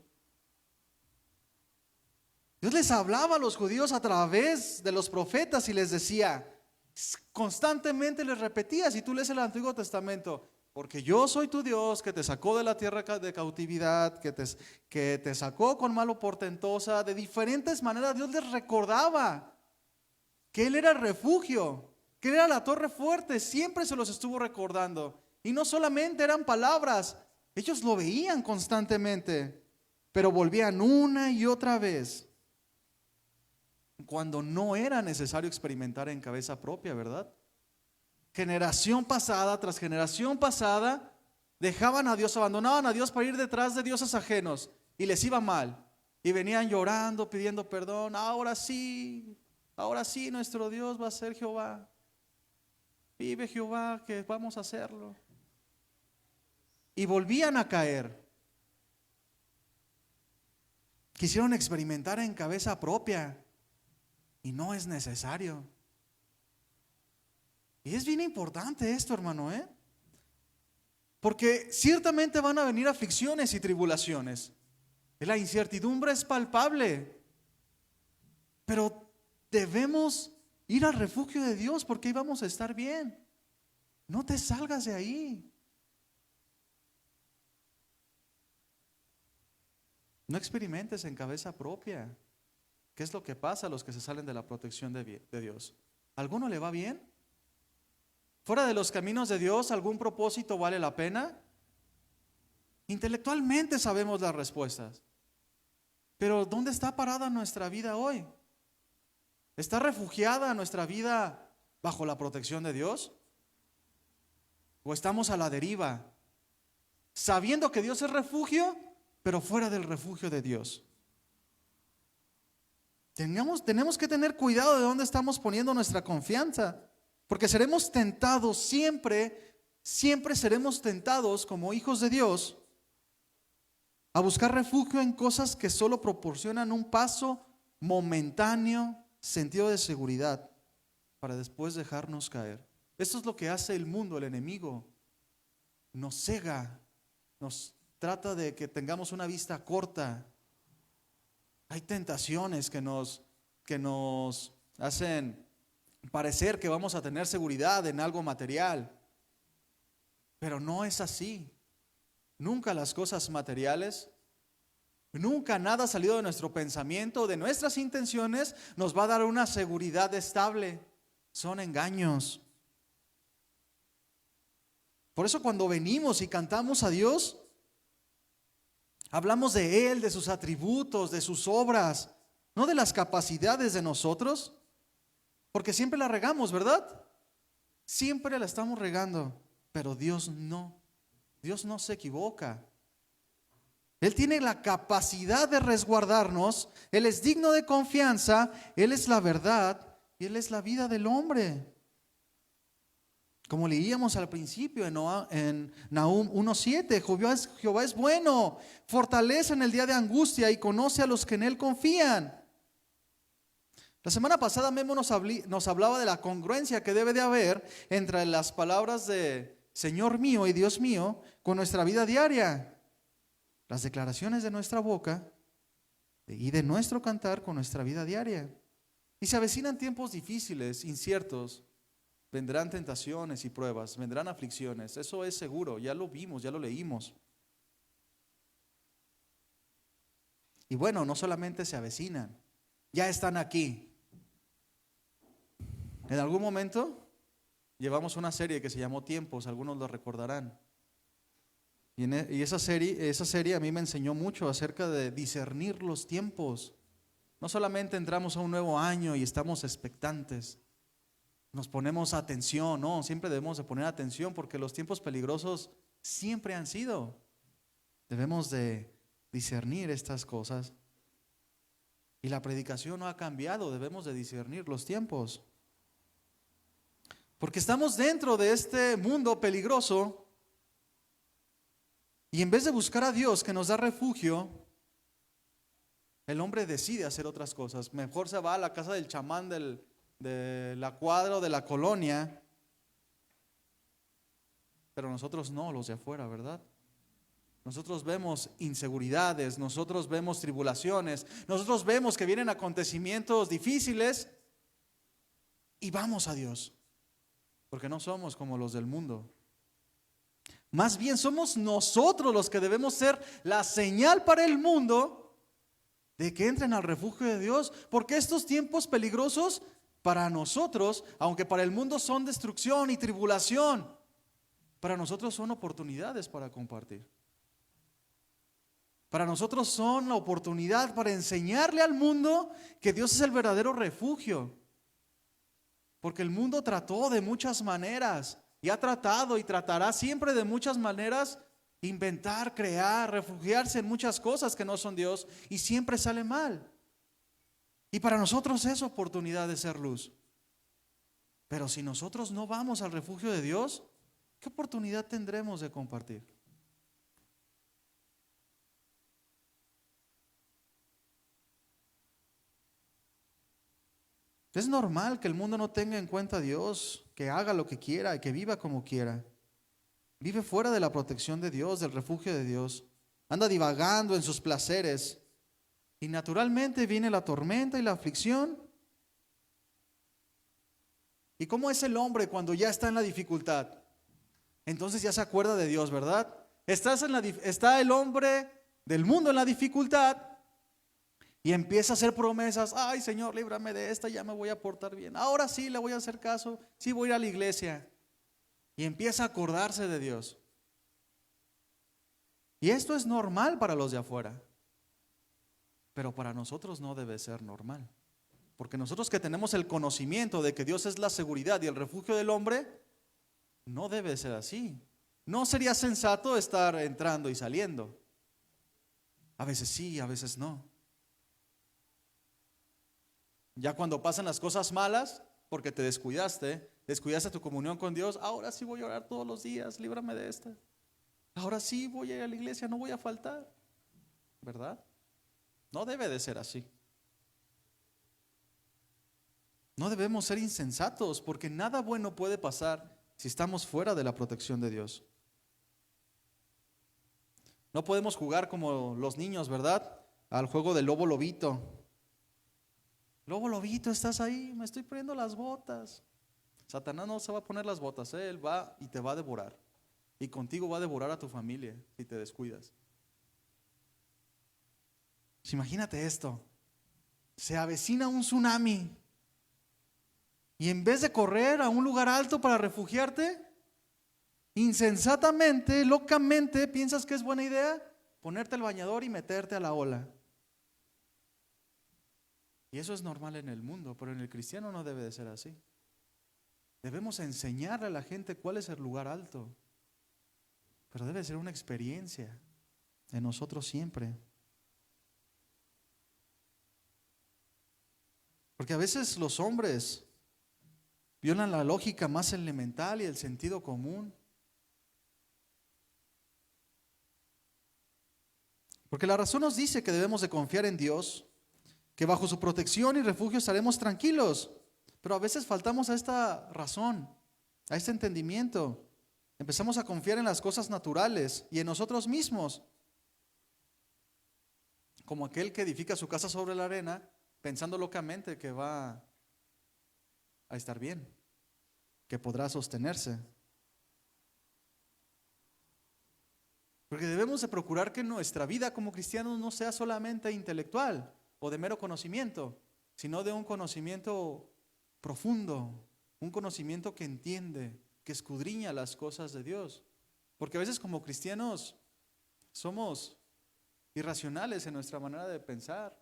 Dios les hablaba a los judíos a través de los profetas y les decía, constantemente les repetía, si tú lees el Antiguo Testamento: porque yo soy tu Dios que te sacó de la tierra de cautividad, que te sacó con mano portentosa. De diferentes maneras Dios les recordaba que Él era el refugio, que Él era la torre fuerte. Siempre se los estuvo recordando. Y no solamente eran palabras, ellos lo veían constantemente, pero volvían una y otra vez cuando no era necesario experimentar en cabeza propia, ¿verdad? Generación pasada tras generación pasada dejaban a Dios, abandonaban a Dios para ir detrás de dioses ajenos y les iba mal. Y venían llorando, pidiendo perdón. Ahora sí nuestro Dios va a ser Jehová. Vive Jehová, que vamos a hacerlo. Y volvían a caer. Quisieron experimentar en cabeza propia y no es necesario. Y es bien importante esto, hermano, porque ciertamente van a venir aflicciones y tribulaciones. La incertidumbre es palpable, pero debemos ir al refugio de Dios porque ahí vamos a estar bien. No te salgas de ahí. No experimentes en cabeza propia. ¿Qué es lo que pasa a los que se salen de la protección de Dios? ¿A alguno le va bien? ¿Fuera de los caminos de Dios algún propósito vale la pena? Intelectualmente sabemos las respuestas, pero ¿dónde está parada nuestra vida hoy? ¿Está refugiada nuestra vida bajo la protección de Dios? ¿O estamos a la deriva, sabiendo que Dios es refugio, pero fuera del refugio de Dios? Tenemos que tener cuidado de dónde estamos poniendo nuestra confianza. Porque seremos tentados siempre seremos tentados como hijos de Dios a buscar refugio en cosas que solo proporcionan un paso momentáneo, sentido de seguridad, para después dejarnos caer. Esto es lo que hace el mundo, el enemigo. Nos cega, nos trata de que tengamos una vista corta. Hay tentaciones que nos hacen parecer que vamos a tener seguridad en algo material, pero no es así. Nunca las cosas materiales, nunca nada salido de nuestro pensamiento, de nuestras intenciones, nos va a dar una seguridad estable. Son engaños. Por eso cuando venimos y cantamos a Dios, hablamos de Él, de sus atributos, de sus obras, no de las capacidades de nosotros. Porque siempre la regamos, ¿verdad? Siempre la estamos regando, pero Dios no se equivoca. Él tiene la capacidad de resguardarnos. Él es digno de confianza. Él es la verdad y Él es la vida del hombre. Como leíamos al principio en Nahum 1:7, Jehová es bueno, fortalece en el día de angustia y conoce a los que en Él confían. La semana pasada Memo nos hablaba de la congruencia que debe de haber entre las palabras de Señor mío y Dios mío con nuestra vida diaria. Las declaraciones de nuestra boca y de nuestro cantar con nuestra vida diaria. Y se avecinan tiempos difíciles, inciertos. Vendrán tentaciones y pruebas, vendrán aflicciones. Eso es seguro, ya lo vimos, ya lo leímos. Y bueno, no solamente se avecinan, ya están aquí. En algún momento llevamos una serie que se llamó Tiempos, algunos lo recordarán. Y esa serie a mí me enseñó mucho acerca de discernir los tiempos. No solamente entramos a un nuevo año y estamos expectantes, nos ponemos atención, no, siempre debemos de poner atención porque los tiempos peligrosos siempre han sido. Debemos de discernir estas cosas. Y la predicación no ha cambiado, debemos de discernir los tiempos. Porque estamos dentro de este mundo peligroso. Y en vez de buscar a Dios que nos da refugio, el hombre decide hacer otras cosas. Mejor se va a la casa del chamán de la cuadra o de la colonia. Pero nosotros no, los de afuera, ¿verdad? Nosotros vemos inseguridades, nosotros vemos tribulaciones, nosotros vemos que vienen acontecimientos difíciles y vamos a Dios. Porque no somos como los del mundo. Más bien somos nosotros los que debemos ser la señal para el mundo de que entren al refugio de Dios. Porque estos tiempos peligrosos para nosotros, aunque para el mundo son destrucción y tribulación, para nosotros son oportunidades para compartir. Para nosotros son la oportunidad para enseñarle al mundo que Dios es el verdadero refugio. Porque el mundo trató de muchas maneras. Y ha tratado y tratará siempre de muchas maneras inventar, crear, refugiarse en muchas cosas que no son Dios y siempre sale mal. Y para nosotros es oportunidad de ser luz. Pero si nosotros no vamos al refugio de Dios, ¿qué oportunidad tendremos de compartir? Es normal que el mundo no tenga en cuenta a Dios, que haga lo que quiera y que viva como quiera. Vive fuera de la protección de Dios, del refugio de Dios. Anda divagando en sus placeres. Y naturalmente viene la tormenta y la aflicción. ¿Y cómo es el hombre cuando ya está en la dificultad? Entonces ya se acuerda de Dios, ¿verdad? Está el hombre del mundo en la dificultad. Y empieza a hacer promesas. Ay, Señor, líbrame de esta, ya me voy a portar bien. Ahora sí le voy a hacer caso, sí voy a ir a la iglesia. Y empieza a acordarse de Dios. Y esto es normal para los de afuera. Pero para nosotros no debe ser normal. Porque nosotros que tenemos el conocimiento de que Dios es la seguridad y el refugio del hombre, no debe ser así. No sería sensato estar entrando y saliendo. A veces sí, a veces no. Ya cuando pasan las cosas malas, porque te descuidaste tu comunión con Dios, ahora sí voy a orar todos los días, líbrame de esta. Ahora sí voy a ir a la iglesia, no voy a faltar. ¿Verdad? No debe de ser así. No debemos ser insensatos, porque nada bueno puede pasar si estamos fuera de la protección de Dios. No podemos jugar como los niños, ¿verdad? Al juego del lobo lobito. Lobo lobito, estás ahí, me estoy poniendo las botas. Satanás no se va a poner las botas, él va y te va a devorar. Y contigo va a devorar a tu familia si te descuidas. Pues imagínate esto, se avecina un tsunami y en vez de correr a un lugar alto para refugiarte, insensatamente, locamente, piensas que es buena idea ponerte el bañador y meterte a la ola. Y eso es normal en el mundo, pero en el cristiano no debe de ser así. Debemos enseñarle a la gente cuál es el lugar alto, pero debe ser una experiencia. en nosotros siempre. Porque a veces los hombres violan la lógica más elemental y el sentido común. Porque la razón nos dice que debemos de confiar en Dios, que bajo su protección y refugio estaremos tranquilos. Pero a veces faltamos a esta razón, a este entendimiento. Empezamos a confiar en las cosas naturales y en nosotros mismos. Como aquel que edifica su casa sobre la arena, pensando locamente que va a estar bien, que podrá sostenerse. Porque debemos de procurar que nuestra vida como cristianos no sea solamente intelectual o de mero conocimiento, sino de un conocimiento profundo, un conocimiento que entiende, que escudriña las cosas de Dios. Porque a veces como cristianos somos irracionales en nuestra manera de pensar.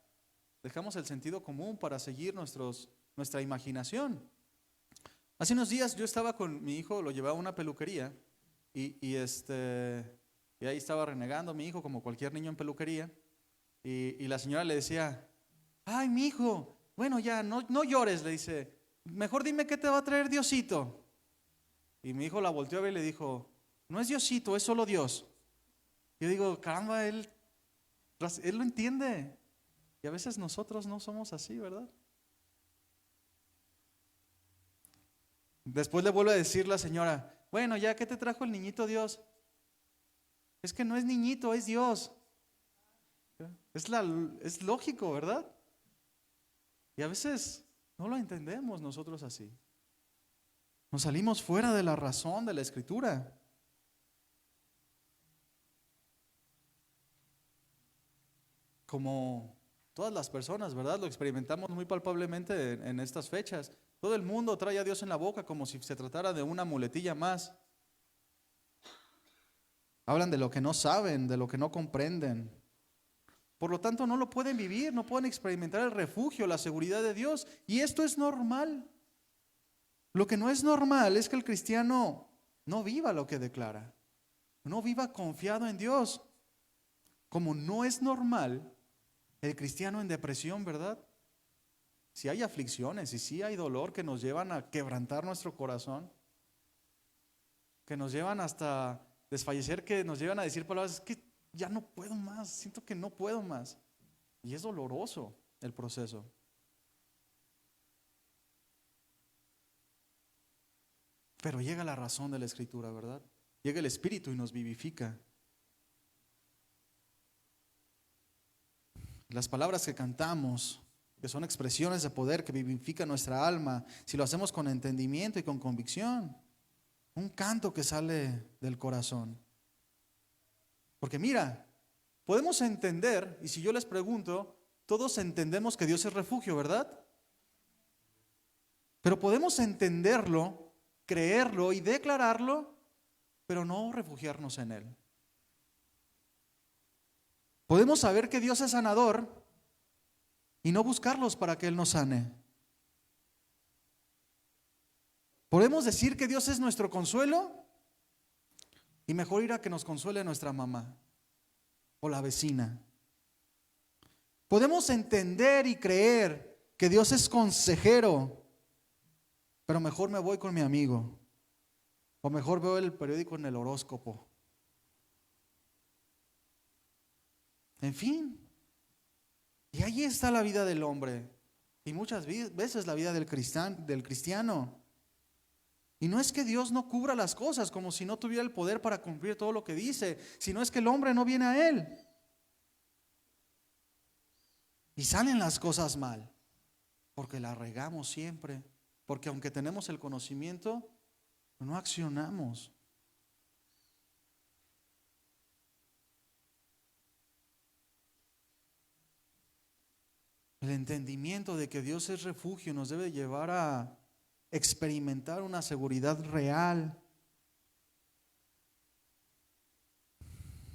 Dejamos el sentido común para seguir nuestra imaginación. Hace unos días yo estaba con mi hijo, lo llevaba a una peluquería y ahí estaba renegando mi hijo como cualquier niño en peluquería y la señora le decía, ay, mi hijo, bueno ya, no llores, le dice, mejor dime qué te va a traer Diosito. Y mi hijo la volteó a ver y le dijo, no es Diosito, es solo Dios. Yo digo, caramba, él lo entiende. Y a veces nosotros no somos así, ¿verdad? Después le vuelve a decir la señora, bueno, ya, ¿qué te trajo el niñito Dios? Es que no es niñito, es Dios. Es lógico, ¿verdad? Y a veces no lo entendemos nosotros así. Nos salimos fuera de la razón de la Escritura. Como todas las personas, ¿verdad? Lo experimentamos muy palpablemente en estas fechas. Todo el mundo trae a Dios en la boca como si se tratara de una muletilla más. Hablan de lo que no saben, de lo que no comprenden. Por lo tanto, no lo pueden vivir, no pueden experimentar el refugio, la seguridad de Dios. Y esto es normal. Lo que no es normal es que el cristiano no viva lo que declara. No viva confiado en Dios. Como no es normal el cristiano en depresión, ¿verdad? Si hay aflicciones y si hay dolor que nos llevan a quebrantar nuestro corazón, que nos llevan hasta desfallecer, que nos llevan a decir palabras, es que ya no puedo más, siento que no puedo más. Y es doloroso el proceso. Pero llega la razón de la Escritura, ¿verdad? Llega el Espíritu y nos vivifica. Las palabras que cantamos, que son expresiones de poder que vivifican nuestra alma, si lo hacemos con entendimiento y con convicción, un canto que sale del corazón. Porque mira, podemos entender, y si yo les pregunto, todos entendemos que Dios es refugio, ¿verdad? Pero podemos entenderlo, creerlo y declararlo, pero no refugiarnos en Él. Podemos saber que Dios es sanador y no buscarlos para que Él nos sane. Podemos decir que Dios es nuestro consuelo y mejor ir a que nos consuele nuestra mamá o la vecina. Podemos entender y creer que Dios es consejero, pero mejor me voy con mi amigo o mejor veo el periódico en el horóscopo. En fin, y ahí está la vida del hombre y muchas veces la vida del cristiano. Y no es que Dios no cubra las cosas como si no tuviera el poder para cumplir todo lo que dice, sino es que el hombre no viene a Él. Y salen las cosas mal, porque las regamos siempre, porque aunque tenemos el conocimiento, no accionamos. El entendimiento de que Dios es refugio nos debe llevar a experimentar una seguridad real.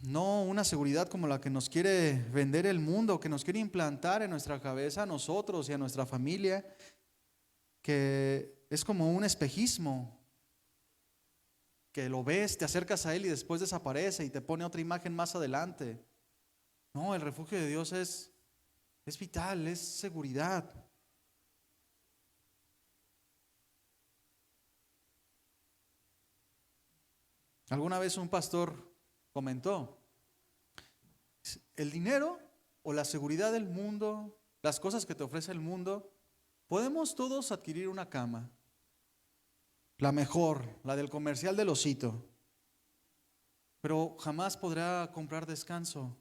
No una seguridad como la que nos quiere vender el mundo, que nos quiere implantar en nuestra cabeza a nosotros y a nuestra familia, que es como un espejismo, que lo ves, te acercas a él y después desaparece y te pone otra imagen más adelante. No, el refugio de Dios es vital, es seguridad. Alguna vez un pastor comentó, el dinero o la seguridad del mundo, las cosas que te ofrece el mundo, podemos todos adquirir una cama, la mejor, la del comercial del Osito, pero jamás podrá comprar descanso.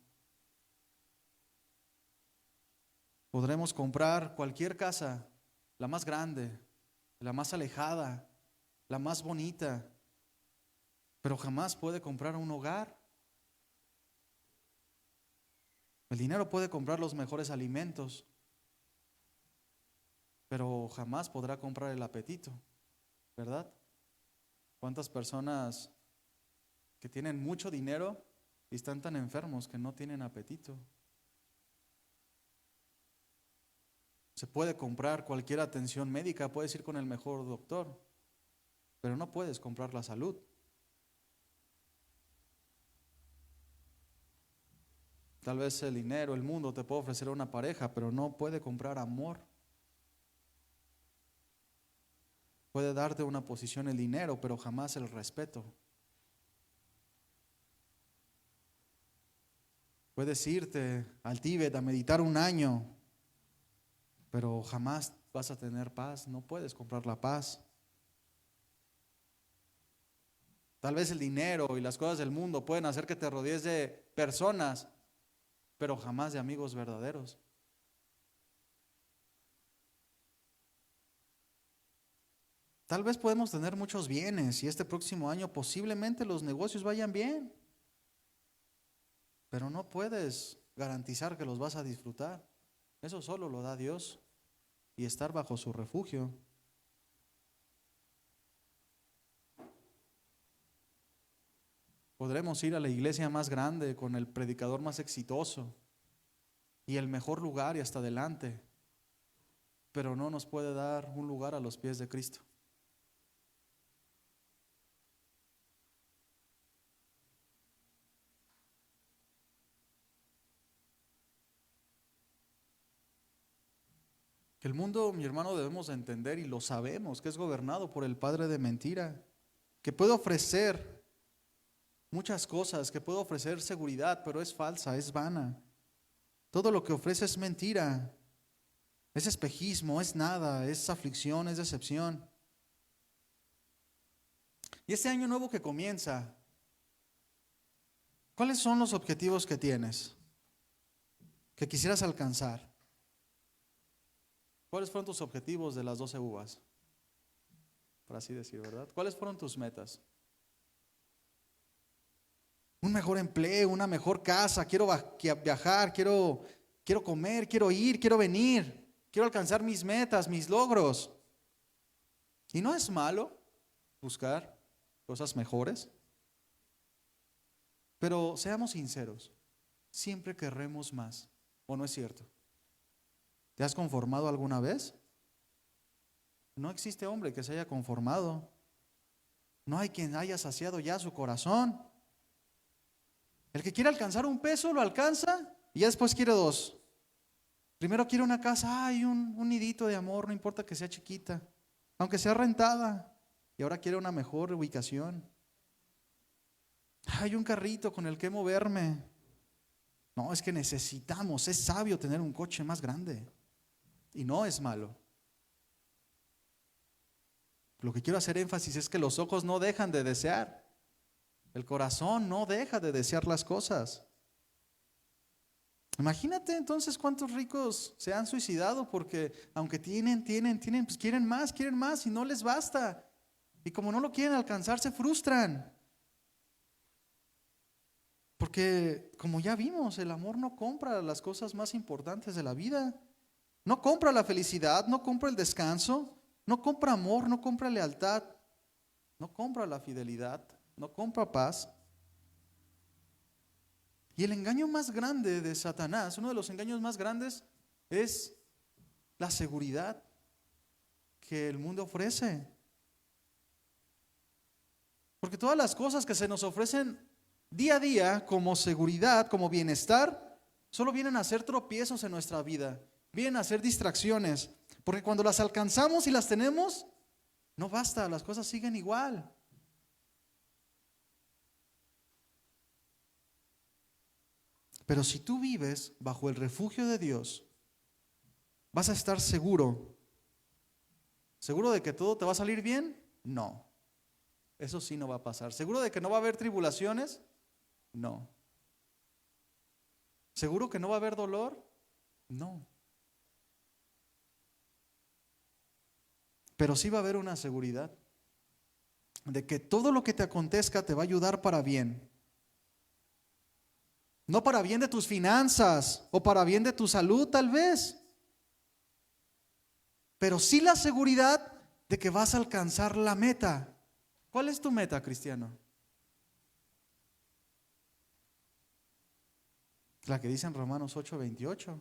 Podremos comprar cualquier casa, la más grande, la más alejada, la más bonita, pero jamás puede comprar un hogar. El dinero puede comprar los mejores alimentos, pero jamás podrá comprar el apetito, ¿verdad? ¿Cuántas personas que tienen mucho dinero y están tan enfermos que no tienen apetito? Se puede comprar cualquier atención médica, puedes ir con el mejor doctor, pero no puedes comprar la salud. Tal vez el dinero, el mundo te puede ofrecer una pareja, pero no puede comprar amor. Puede darte una posición el dinero, pero jamás el respeto. Puedes irte al Tíbet a meditar un año, pero jamás vas a tener paz, no puedes comprar la paz. Tal vez el dinero y las cosas del mundo pueden hacer que te rodees de personas, pero jamás de amigos verdaderos. Tal vez podemos tener muchos bienes y este próximo año posiblemente los negocios vayan bien, pero no puedes garantizar que los vas a disfrutar. Eso solo lo da Dios y estar bajo su refugio. Podremos ir a la iglesia más grande con el predicador más exitoso y el mejor lugar y hasta adelante, pero no nos puede dar un lugar a los pies de Cristo. Que el mundo, mi hermano, debemos entender y lo sabemos, que es gobernado por el padre de mentira, que puede ofrecer muchas cosas, que puede ofrecer seguridad, pero es falsa, es vana. Todo lo que ofrece es mentira, es espejismo, es nada, es aflicción, es decepción. Y este año nuevo que comienza, ¿cuáles son los objetivos que tienes? Que quisieras alcanzar. ¿Cuáles fueron tus objetivos de las 12 uvas? Por así decir, ¿verdad? ¿Cuáles fueron tus metas? Un mejor empleo, una mejor casa, quiero viajar, quiero comer, quiero ir, quiero venir, quiero alcanzar mis metas, mis logros. Y no es malo buscar cosas mejores, pero seamos sinceros, siempre querremos más, ¿o no es cierto? ¿Te has conformado alguna vez? No existe hombre que se haya conformado. No hay quien haya saciado ya su corazón. El que quiere alcanzar un peso lo alcanza y ya después quiere dos. Primero quiere una casa, hay un nidito de amor, no importa que sea chiquita, aunque sea rentada. Y ahora quiere una mejor ubicación. Hay un carrito con el que moverme. No, es que necesitamos, es sabio tener un coche más grande. Y no es malo. Lo que quiero hacer énfasis es que los ojos no dejan de desear. El corazón no deja de desear las cosas. Imagínate entonces cuántos ricos se han suicidado porque aunque tienen, pues quieren más y no les basta. Y como no lo quieren alcanzar, se frustran. Porque como ya vimos, el amor no compra las cosas más importantes de la vida. No compra la felicidad, no compra el descanso, no compra amor, no compra lealtad, no compra la fidelidad, no compra paz. Y el engaño más grande de Satanás, uno de los engaños más grandes, es la seguridad que el mundo ofrece. Porque todas las cosas que se nos ofrecen día a día como seguridad, como bienestar, solo vienen a ser tropiezos en nuestra vida, vienen a ser distracciones, porque cuando las alcanzamos y las tenemos, no basta, las cosas siguen igual. Pero si tú vives bajo el refugio de Dios, vas a estar seguro. ¿Seguro de que todo te va a salir bien? No. Eso sí no va a pasar. ¿Seguro de que no va a haber tribulaciones? No. ¿Seguro que no va a haber dolor? No. Pero sí va a haber una seguridad de que todo lo que te acontezca te va a ayudar para bien. No para bien de tus finanzas o para bien de tu salud tal vez, pero sí la seguridad de que vas a alcanzar la meta. ¿Cuál es tu meta, cristiano? La que dice en Romanos 8:28.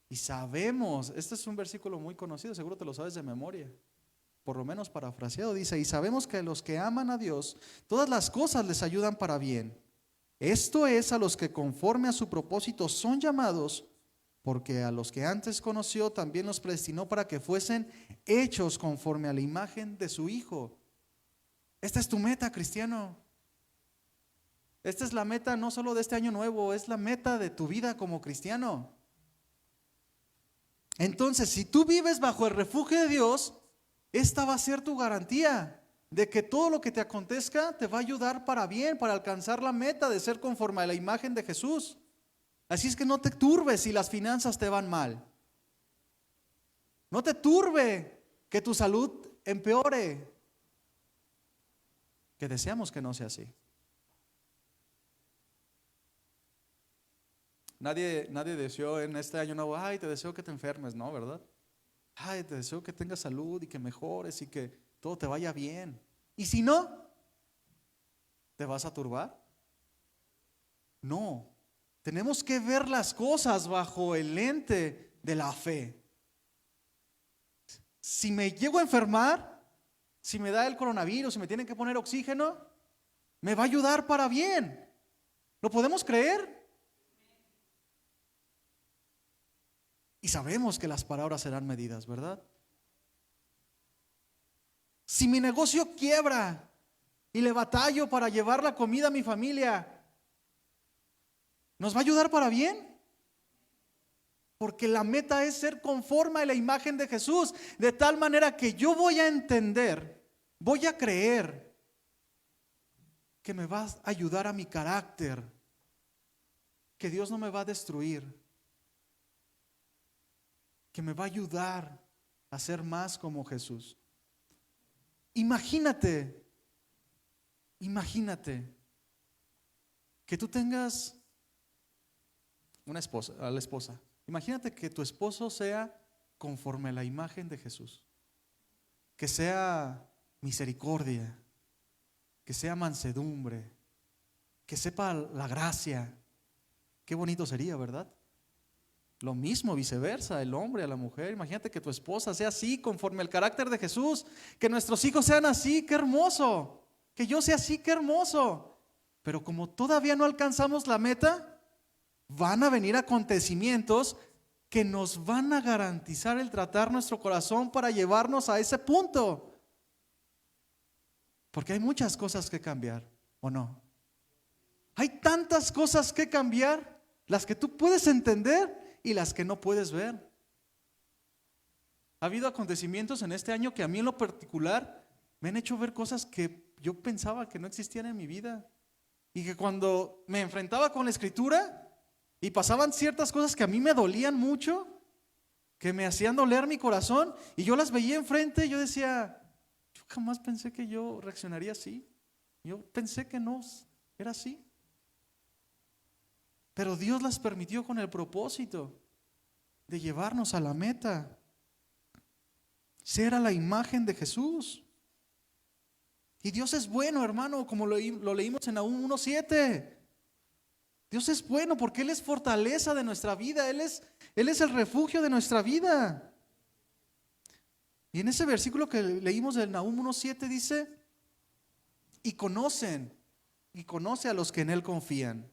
Y sabemos, este es un versículo muy conocido, seguro te lo sabes de memoria, por lo menos parafraseado, dice, y sabemos que a los que aman a Dios, todas las cosas les ayudan para bien. Esto es a los que conforme a su propósito son llamados, porque a los que antes conoció también los predestinó para que fuesen hechos conforme a la imagen de su Hijo. Esta es tu meta, cristiano. Esta es la meta no solo de este año nuevo, es la meta de tu vida como cristiano. Entonces, si tú vives bajo el refugio de Dios, esta va a ser tu garantía de que todo lo que te acontezca te va a ayudar para bien, para alcanzar la meta de ser conforme a la imagen de Jesús. Así es que no te turbes si las finanzas te van mal. No te turbe que tu salud empeore. Que deseamos que no sea así. Nadie deseó en este año nuevo, ay, te deseo que te enfermes, no, ¿verdad? Ay, te deseo que tengas salud y que mejores y que todo te vaya bien. Y si no, ¿te vas a turbar? No, tenemos que ver las cosas bajo el lente de la fe. Si me llego a enfermar, si me da el coronavirus, si me tienen que poner oxígeno, me va a ayudar para bien. ¿Lo podemos creer? Y sabemos que las palabras serán medidas, ¿verdad? Si mi negocio quiebra y le batallo para llevar la comida a mi familia, ¿nos va a ayudar para bien? Porque la meta es ser conforme a la imagen de Jesús, de tal manera que yo voy a entender, voy a creer que me va a ayudar a mi carácter, que Dios no me va a destruir, que me va a ayudar a ser más como Jesús. Imagínate que tú tengas una esposa, a la esposa. Imagínate que tu esposo sea conforme a la imagen de Jesús, que sea misericordia, que sea mansedumbre, que sepa la gracia. Qué bonito sería, ¿verdad? Lo mismo, viceversa, el hombre a la mujer. Imagínate que tu esposa sea así, conforme al carácter de Jesús. Que nuestros hijos sean así, qué hermoso. Que yo sea así, qué hermoso. Pero como todavía no alcanzamos la meta, van a venir acontecimientos que nos van a garantizar el tratar nuestro corazón para llevarnos a ese punto. Porque hay muchas cosas que cambiar, ¿o no? Hay tantas cosas que cambiar, las que tú puedes entender y las que no puedes ver. Ha habido acontecimientos en este año que a mí en lo particular me han hecho ver cosas que yo pensaba que no existían en mi vida. Y que cuando me enfrentaba con la escritura y pasaban ciertas cosas que a mí me dolían mucho, que me hacían doler mi corazón, y yo las veía enfrente, yo decía, yo jamás pensé que yo reaccionaría así. Yo pensé que no era así. Pero Dios las permitió con el propósito de llevarnos a la meta. Ser a la imagen de Jesús. Y Dios es bueno, hermano, como lo leímos en Nahum 1:7. Dios es bueno porque Él es fortaleza de nuestra vida. Él es el refugio de nuestra vida. Y en ese versículo que leímos del Nahum 1:7 dice, y conoce a los que en Él confían.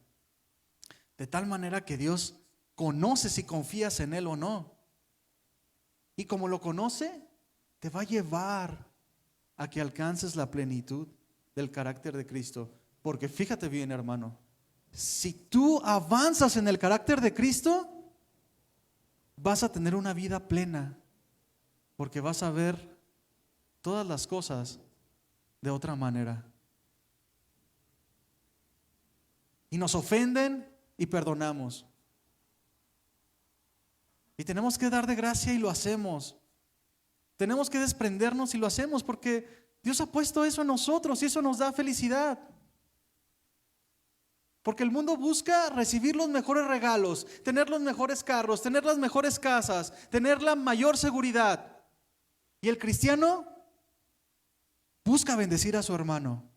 De tal manera que Dios conoce si confías en Él o no. Y como lo conoce, te va a llevar a que alcances la plenitud del carácter de Cristo. Porque fíjate bien, hermano, si tú avanzas en el carácter de Cristo, vas a tener una vida plena, porque vas a ver todas las cosas de otra manera. Y nos ofenden y perdonamos. Y tenemos que dar de gracia y lo hacemos. Tenemos que desprendernos y lo hacemos porque Dios ha puesto eso en nosotros y eso nos da felicidad. Porque el mundo busca recibir los mejores regalos, tener los mejores carros, tener las mejores casas, tener la mayor seguridad. Y el cristiano busca bendecir a su hermano,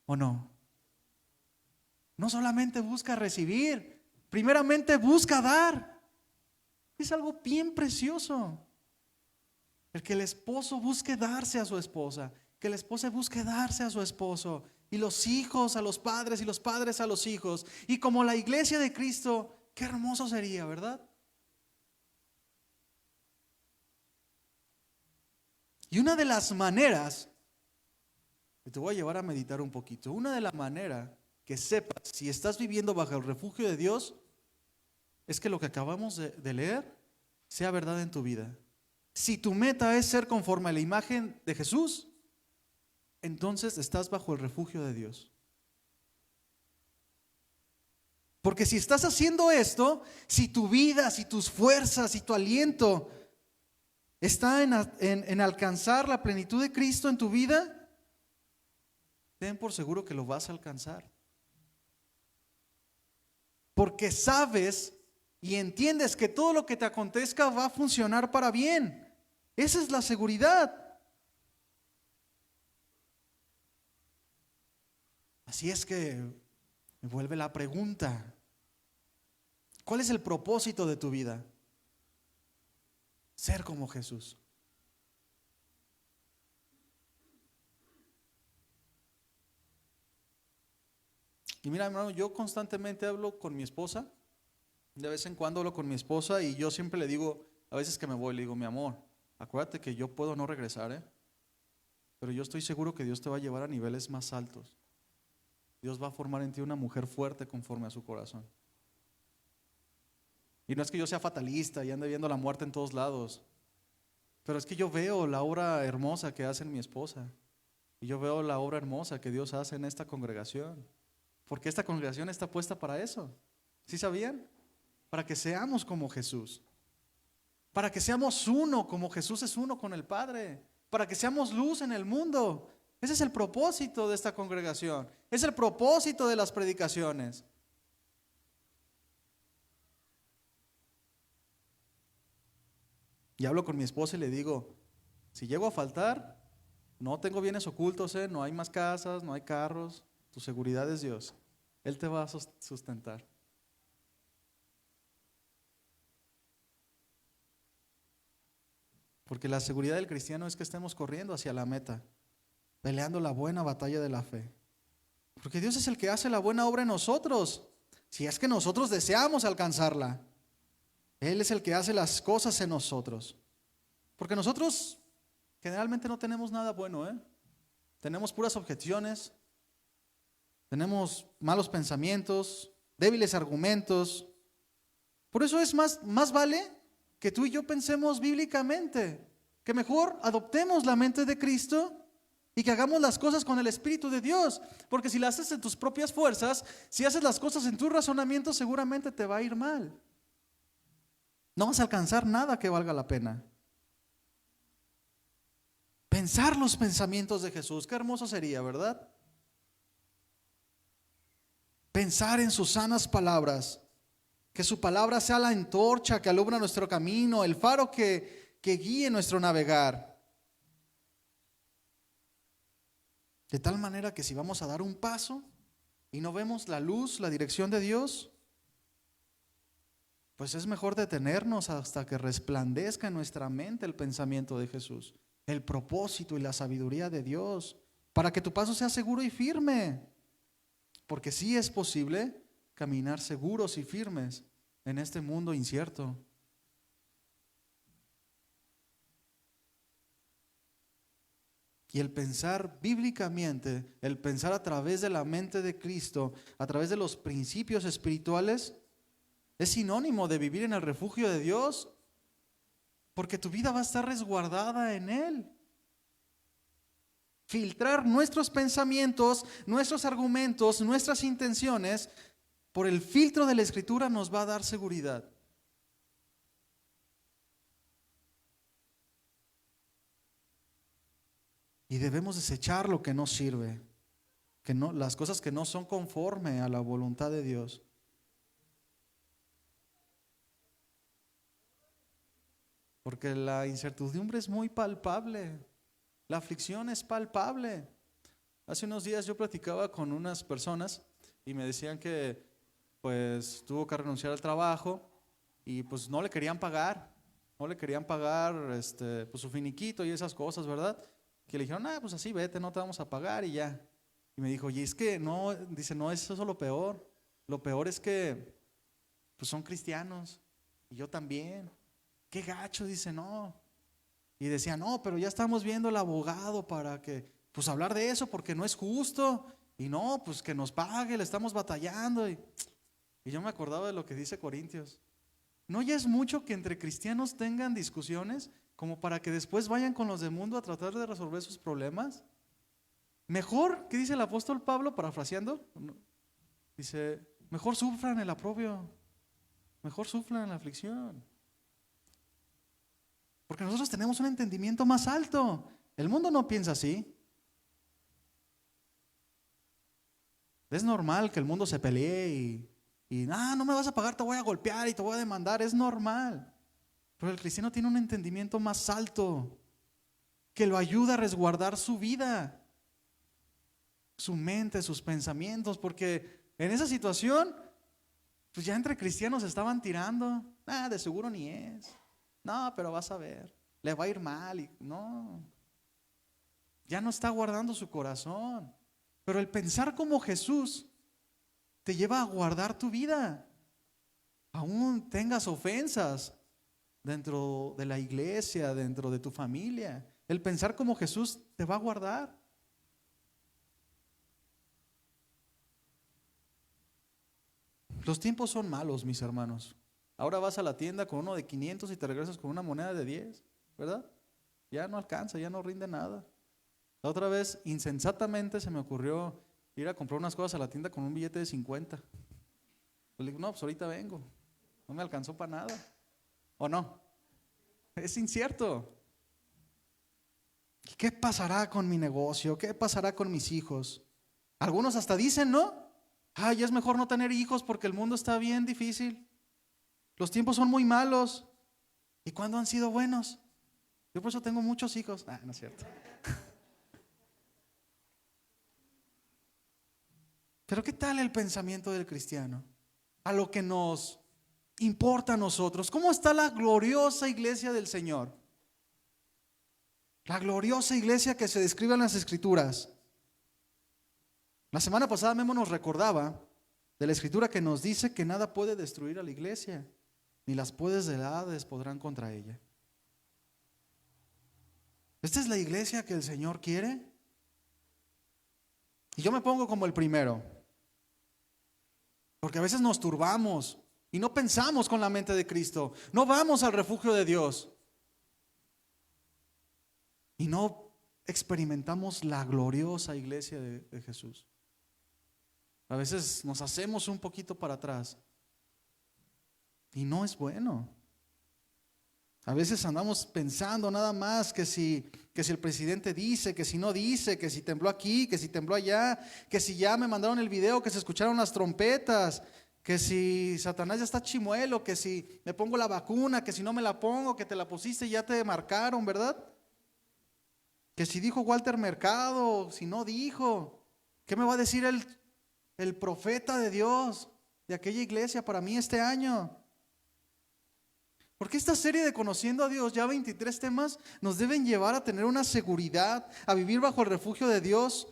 ¿o no? No solamente busca recibir, primeramente busca dar. Es algo bien precioso. El que el esposo busque darse a su esposa, que la esposa busque darse a su esposo, y los hijos a los padres y los padres a los hijos. Y como la iglesia de Cristo, qué hermoso sería, ¿verdad? Y una de las maneras, te voy a llevar a meditar un poquito, una de las maneras que sepas si estás viviendo bajo el refugio de Dios, es que lo que acabamos de leer sea verdad en tu vida. Si tu meta es ser conforme a la imagen de Jesús, entonces estás bajo el refugio de Dios. Porque si estás haciendo esto, si tu vida, si tus fuerzas, si tu aliento está en alcanzar la plenitud de Cristo en tu vida, ten por seguro que lo vas a alcanzar. Porque sabes y entiendes que todo lo que te acontezca va a funcionar para bien. Esa es la seguridad. Así es que me vuelve la pregunta: ¿cuál es el propósito de tu vida? Ser como Jesús. Y mira, hermano, yo constantemente hablo con mi esposa. De vez en cuando hablo con mi esposa y yo siempre le digo, a veces que me voy, le digo: mi amor, acuérdate que yo puedo no regresar, pero yo estoy seguro que Dios te va a llevar a niveles más altos. Dios va a formar en ti una mujer fuerte conforme a su corazón. Y no es que yo sea fatalista y ande viendo la muerte en todos lados, pero es que yo veo la obra hermosa que hace mi esposa. Y yo veo la obra hermosa que Dios hace en esta congregación. Porque esta congregación está puesta para eso. ¿Sí sabían? Para que seamos como Jesús. Para que seamos uno como Jesús es uno con el Padre. Para que seamos luz en el mundo. Ese es el propósito de esta congregación. Es el propósito de las predicaciones. Y hablo con mi esposa y le digo: si llego a faltar, no tengo bienes ocultos, no hay más casas, no hay carros. Tu seguridad es Dios. Él te va a sustentar. Porque la seguridad del cristiano es que estemos corriendo hacia la meta, peleando la buena batalla de la fe. Porque Dios es el que hace la buena obra en nosotros, si es que nosotros deseamos alcanzarla. Él es el que hace las cosas en nosotros. Porque nosotros generalmente no tenemos nada bueno, Tenemos puras objeciones, tenemos malos pensamientos, débiles argumentos. Por eso es más vale que tú y yo pensemos bíblicamente, que mejor adoptemos la mente de Cristo y que hagamos las cosas con el Espíritu de Dios. Porque si las haces en tus propias fuerzas, si haces las cosas en tu razonamiento, seguramente te va a ir mal. No vas a alcanzar nada que valga la pena. Pensar los pensamientos de Jesús, qué hermoso sería, ¿verdad? Pensar en sus sanas palabras, que su palabra sea la antorcha que alumbra nuestro camino, el faro que guíe nuestro navegar. De tal manera que si vamos a dar un paso y no vemos la luz, la dirección de Dios, pues es mejor detenernos hasta que resplandezca en nuestra mente el pensamiento de Jesús, el propósito y la sabiduría de Dios, para que tu paso sea seguro y firme. Porque sí es posible caminar seguros y firmes en este mundo incierto. Y el pensar bíblicamente, el pensar a través de la mente de Cristo, a través de los principios espirituales, es sinónimo de vivir en el refugio de Dios, porque tu vida va a estar resguardada en Él. Filtrar nuestros pensamientos, nuestros argumentos, nuestras intenciones por el filtro de la Escritura nos va a dar seguridad. Y debemos desechar lo que no sirve, las cosas que no son conforme a la voluntad de Dios. Porque la incertidumbre es muy palpable, la aflicción es palpable. Hace unos días yo platicaba con unas personas y me decían que pues tuvo que renunciar al trabajo y pues no le querían pagar pues su finiquito y esas cosas, ¿verdad? Que le dijeron, pues así vete, no te vamos a pagar y ya. Y me dijo, y es que no, dice, no es eso lo peor es que pues son cristianos y yo también. Qué gacho, dice, no. Y decía, no, pero ya estamos viendo el abogado para que, pues hablar de eso porque no es justo. Y no, pues que nos pague, le estamos batallando. Y yo me acordaba de lo que dice Corintios. ¿No ya es mucho que entre cristianos tengan discusiones como para que después vayan con los del mundo a tratar de resolver sus problemas? Mejor, ¿qué dice el apóstol Pablo parafraseando? Dice, mejor sufran el oprobio, mejor sufran la aflicción. Porque nosotros tenemos un entendimiento más alto. El mundo no piensa así. Es normal que el mundo se pelee y no me vas a pagar, te voy a golpear y te voy a demandar. Es normal. Pero el cristiano tiene un entendimiento más alto que lo ayuda a resguardar su vida, su mente, sus pensamientos. Porque en esa situación, pues ya entre cristianos estaban tirando. De seguro ni es. No, pero vas a ver, le va a ir mal. Y no, ya no está guardando su corazón. Pero el pensar como Jesús te lleva a guardar tu vida. Aún tengas ofensas dentro de la iglesia, dentro de tu familia. El pensar como Jesús te va a guardar. Los tiempos son malos, mis hermanos. Ahora vas a la tienda con uno de 500 y te regresas con una moneda de 10, ¿verdad? Ya no alcanza, ya no rinde nada. La otra vez, insensatamente, se me ocurrió ir a comprar unas cosas a la tienda con un billete de 50. Le digo, no, pues ahorita vengo. No me alcanzó para nada. ¿O no? Es incierto. ¿Qué pasará con mi negocio? ¿Qué pasará con mis hijos? Algunos hasta dicen, ¿no? Ya es mejor no tener hijos porque el mundo está bien difícil. Los tiempos son muy malos. ¿Y cuándo han sido buenos? Yo por eso tengo muchos hijos. No es cierto. Pero ¿qué tal el pensamiento del cristiano? A lo que nos importa a nosotros. ¿Cómo está la gloriosa iglesia del Señor? La gloriosa iglesia que se describe en las Escrituras. La semana pasada Memo nos recordaba de la Escritura que nos dice que nada puede destruir a la iglesia, ni las puertas del Hades podrán contra ella. ¿Esta es la iglesia que el Señor quiere? Y yo me pongo como el primero, porque a veces nos turbamos y no pensamos con la mente de Cristo, no vamos al refugio de Dios y no experimentamos la gloriosa iglesia de Jesús. A veces nos hacemos un poquito para atrás y no es bueno. A veces andamos pensando nada más que si el presidente dice, que si no dice, que si tembló aquí, que si tembló allá, que si ya me mandaron el video, que se escucharon las trompetas, que si Satanás ya está chimuelo, que si me pongo la vacuna, que si no me la pongo, que te la pusiste y ya te marcaron, ¿verdad? Que si dijo Walter Mercado, si no dijo, ¿qué me va a decir el profeta de Dios de aquella iglesia para mí este año? Porque esta serie de Conociendo a Dios, ya 23 temas, nos deben llevar a tener una seguridad, a vivir bajo el refugio de Dios.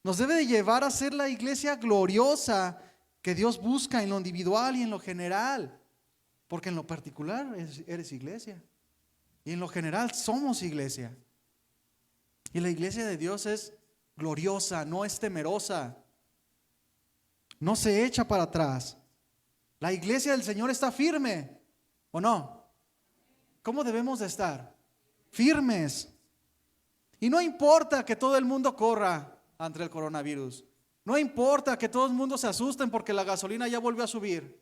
Nos debe de llevar a ser la iglesia gloriosa que Dios busca en lo individual y en lo general. Porque en lo particular eres iglesia. Y en lo general somos iglesia. Y la iglesia de Dios es gloriosa, no es temerosa. No se echa para atrás. La iglesia del Señor está firme, ¿o no? ¿Cómo debemos de estar? Firmes. Y no importa que todo el mundo corra ante el coronavirus. No importa que todo el mundo se asusten porque la gasolina ya volvió a subir.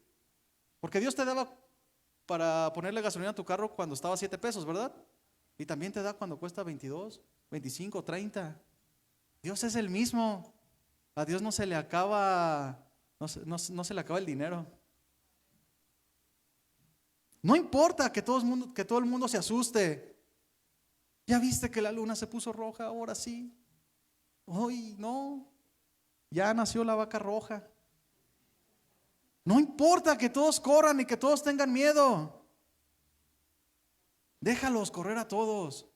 Porque Dios te daba para ponerle gasolina a tu carro cuando estaba a 7 pesos, ¿verdad? Y también te da cuando cuesta 22, 25, 30. Dios es el mismo. A Dios no se le acaba, no se le acaba el dinero. No importa que todo el mundo se asuste. ¿Ya viste que la luna se puso roja? Ahora sí. Hoy no. Ya nació la vaca roja. No importa que todos corran y que todos tengan miedo. Déjalos correr a todos.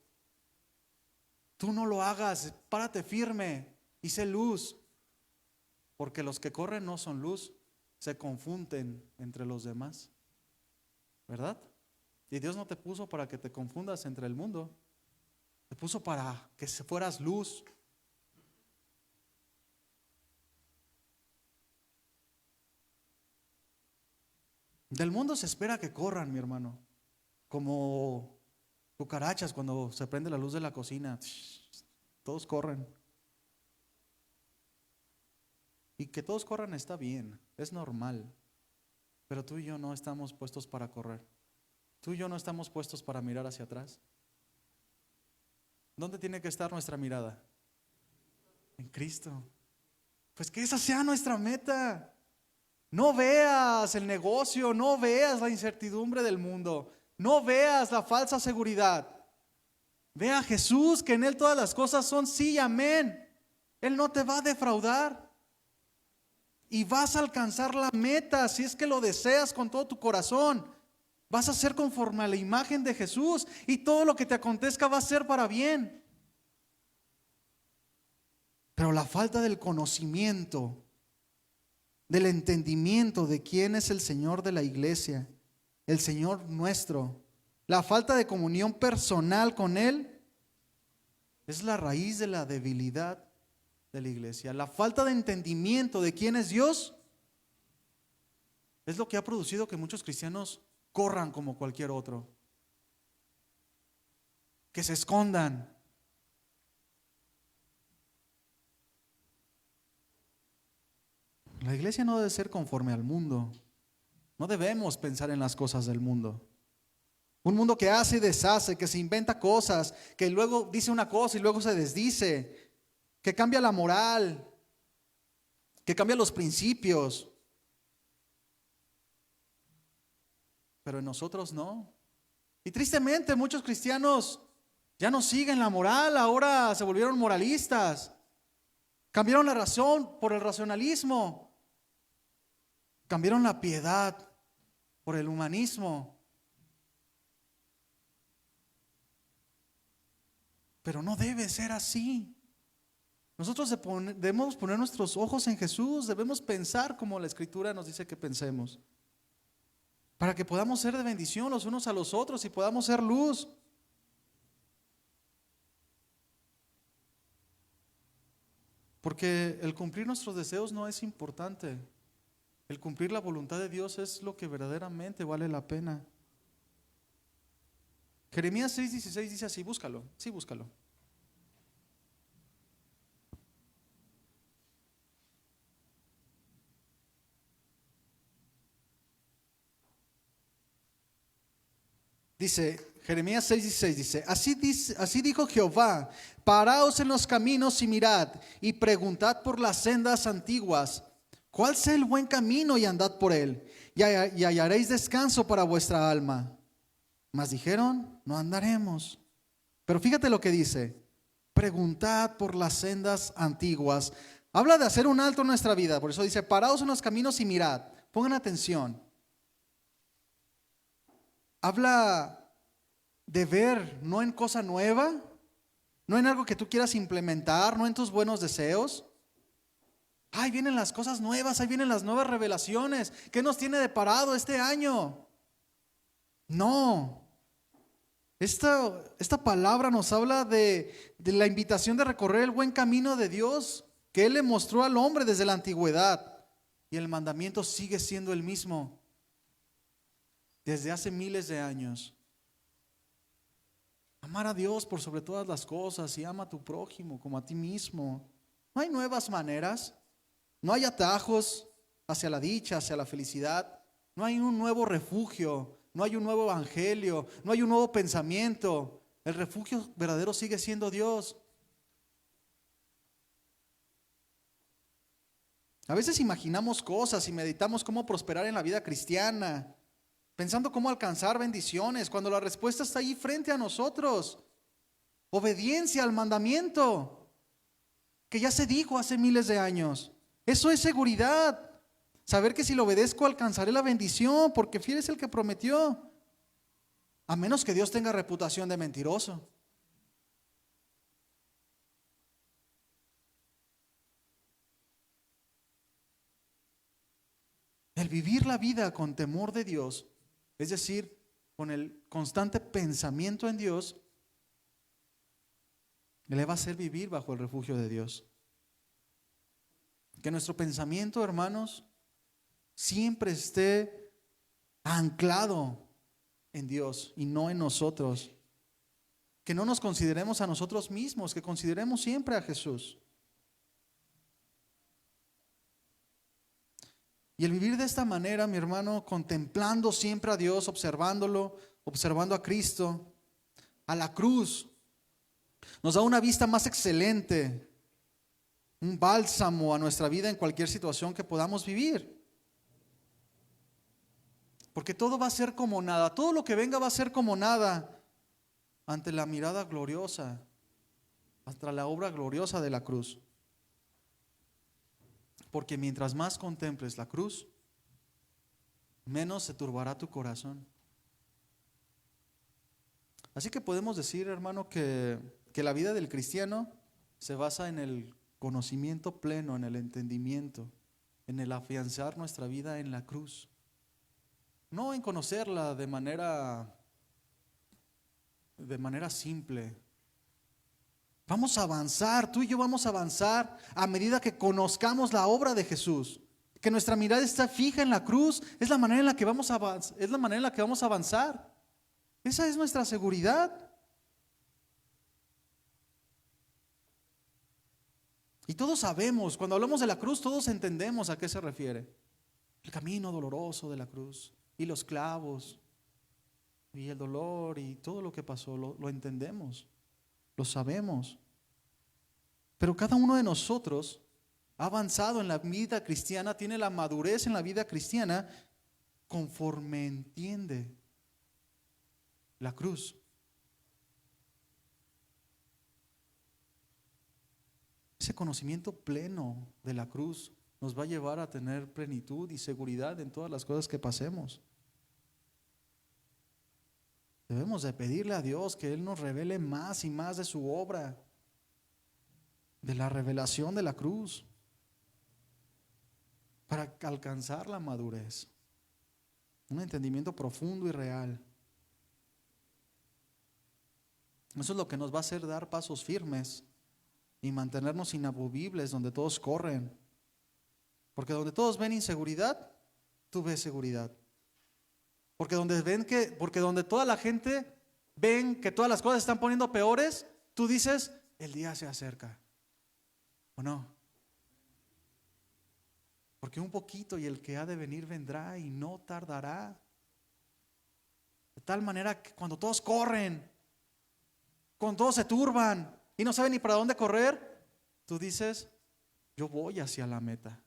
Tú no lo hagas. Párate firme y sé luz. Porque los que corren no son luz. Se confunden entre los demás. ¿Verdad? Y Dios no te puso para que te confundas entre el mundo. Te puso para que fueras luz. Del mundo se espera que corran, mi hermano, como cucarachas cuando se prende la luz de la cocina. Todos corren. Y que todos corran está bien, es normal. Pero tú y yo no estamos puestos para correr. Tú y yo no estamos puestos para mirar hacia atrás. ¿Dónde tiene que estar nuestra mirada? En Cristo. Pues que esa sea nuestra meta. No veas el negocio, no veas la incertidumbre del mundo, no veas la falsa seguridad. Ve a Jesús, que en Él todas las cosas son sí y amén. Él no te va a defraudar. Y vas a alcanzar la meta si es que lo deseas con todo tu corazón. Vas a ser conforme a la imagen de Jesús y todo lo que te acontezca va a ser para bien. Pero la falta del conocimiento, del entendimiento de quién es el Señor de la iglesia, el Señor nuestro, la falta de comunión personal con Él, es la raíz de la debilidad de la iglesia. La falta de entendimiento de quién es Dios es lo que ha producido que muchos cristianos corran como cualquier otro, que se escondan. La iglesia no debe ser conforme al mundo. No debemos pensar en las cosas del mundo. Un mundo que hace y deshace, que se inventa cosas, que luego dice una cosa y luego se desdice, que cambia la moral, que cambia los principios. Pero en nosotros no. Y tristemente muchos cristianos ya no siguen la moral, ahora se volvieron moralistas. Cambiaron la razón por el racionalismo. Cambiaron la piedad por el humanismo. Pero no debe ser así. Nosotros debemos poner nuestros ojos en Jesús, debemos pensar como la Escritura nos dice que pensemos, para que podamos ser de bendición los unos a los otros y podamos ser luz. Porque el cumplir nuestros deseos no es importante. El cumplir la voluntad de Dios es lo que verdaderamente vale la pena. Jeremías 6:16 dice así, búscalo, sí, búscalo. Dice, Jeremías 6:16 dice, así dijo Jehová, paraos en los caminos y mirad, y preguntad por las sendas antiguas, cuál sea el buen camino y andad por él, y hallaréis descanso para vuestra alma. Mas dijeron, no andaremos. Pero fíjate lo que dice, preguntad por las sendas antiguas. Habla de hacer un alto en nuestra vida, por eso dice, paraos en los caminos y mirad. Pongan atención. Habla de ver, no en cosa nueva, no en algo que tú quieras implementar, no en tus buenos deseos. Ay, vienen las cosas nuevas, ahí vienen las nuevas revelaciones. ¿Qué nos tiene deparado este año? No. Esta palabra nos habla de la invitación de recorrer el buen camino de Dios que Él le mostró al hombre desde la antigüedad. Y el mandamiento sigue siendo el mismo desde hace miles de años. Amar a Dios por sobre todas las cosas y ama a tu prójimo como a ti mismo. No hay nuevas maneras, no hay atajos hacia la dicha, hacia la felicidad. No hay un nuevo refugio, no hay un nuevo evangelio, no hay un nuevo pensamiento. El refugio verdadero sigue siendo Dios. A veces imaginamos cosas y meditamos cómo prosperar en la vida cristiana, pensando cómo alcanzar bendiciones, cuando la respuesta está ahí frente a nosotros. Obediencia al mandamiento, que ya se dijo hace miles de años. Eso es seguridad. Saber que si lo obedezco alcanzaré la bendición, porque fiel es el que prometió. A menos que Dios tenga reputación de mentiroso. El vivir la vida con temor de Dios, es decir, con el constante pensamiento en Dios, le va a hacer vivir bajo el refugio de Dios. Que nuestro pensamiento, hermanos, siempre esté anclado en Dios y no en nosotros. Que no nos consideremos a nosotros mismos, que consideremos siempre a Jesús. Y el vivir de esta manera, mi hermano, contemplando siempre a Dios, observándolo, observando a Cristo, a la cruz, nos da una vista más excelente, un bálsamo a nuestra vida en cualquier situación que podamos vivir. Porque todo va a ser como nada, todo lo que venga va a ser como nada ante la mirada gloriosa, hasta la obra gloriosa de la cruz. Porque mientras más contemples la cruz, menos se turbará tu corazón. Así que podemos decir, hermano, que la vida del cristiano se basa en el conocimiento pleno, en el entendimiento, en el afianzar nuestra vida en la cruz. No en conocerla de manera simple. Vamos a avanzar, tú y yo vamos a avanzar a medida que conozcamos la obra de Jesús. Que nuestra mirada está fija en la cruz, es la manera en la que vamos a avanzar, es la manera en la que vamos a avanzar. Esa es nuestra seguridad. Y todos sabemos, cuando hablamos de la cruz, todos entendemos a qué se refiere. El camino doloroso de la cruz y los clavos y el dolor y todo lo que pasó, lo entendemos. Lo sabemos. Pero cada uno de nosotros ha avanzado en la vida cristiana, tiene la madurez en la vida cristiana conforme entiende la cruz. Ese conocimiento pleno de la cruz nos va a llevar a tener plenitud y seguridad en todas las cosas que pasemos. Debemos de pedirle a Dios que Él nos revele más y más de su obra, de la revelación de la cruz, para alcanzar la madurez, un entendimiento profundo y real. Eso es lo que nos va a hacer dar pasos firmes y mantenernos inamovibles donde todos corren. Porque donde todos ven inseguridad, tú ves seguridad. Porque donde toda la gente ven que todas las cosas se están poniendo peores, tú dices, el día se acerca. ¿O no? Porque un poquito y el que ha de venir vendrá y no tardará. De tal manera que cuando todos corren, cuando todos se turban y no saben ni para dónde correr, tú dices, yo voy hacia la meta.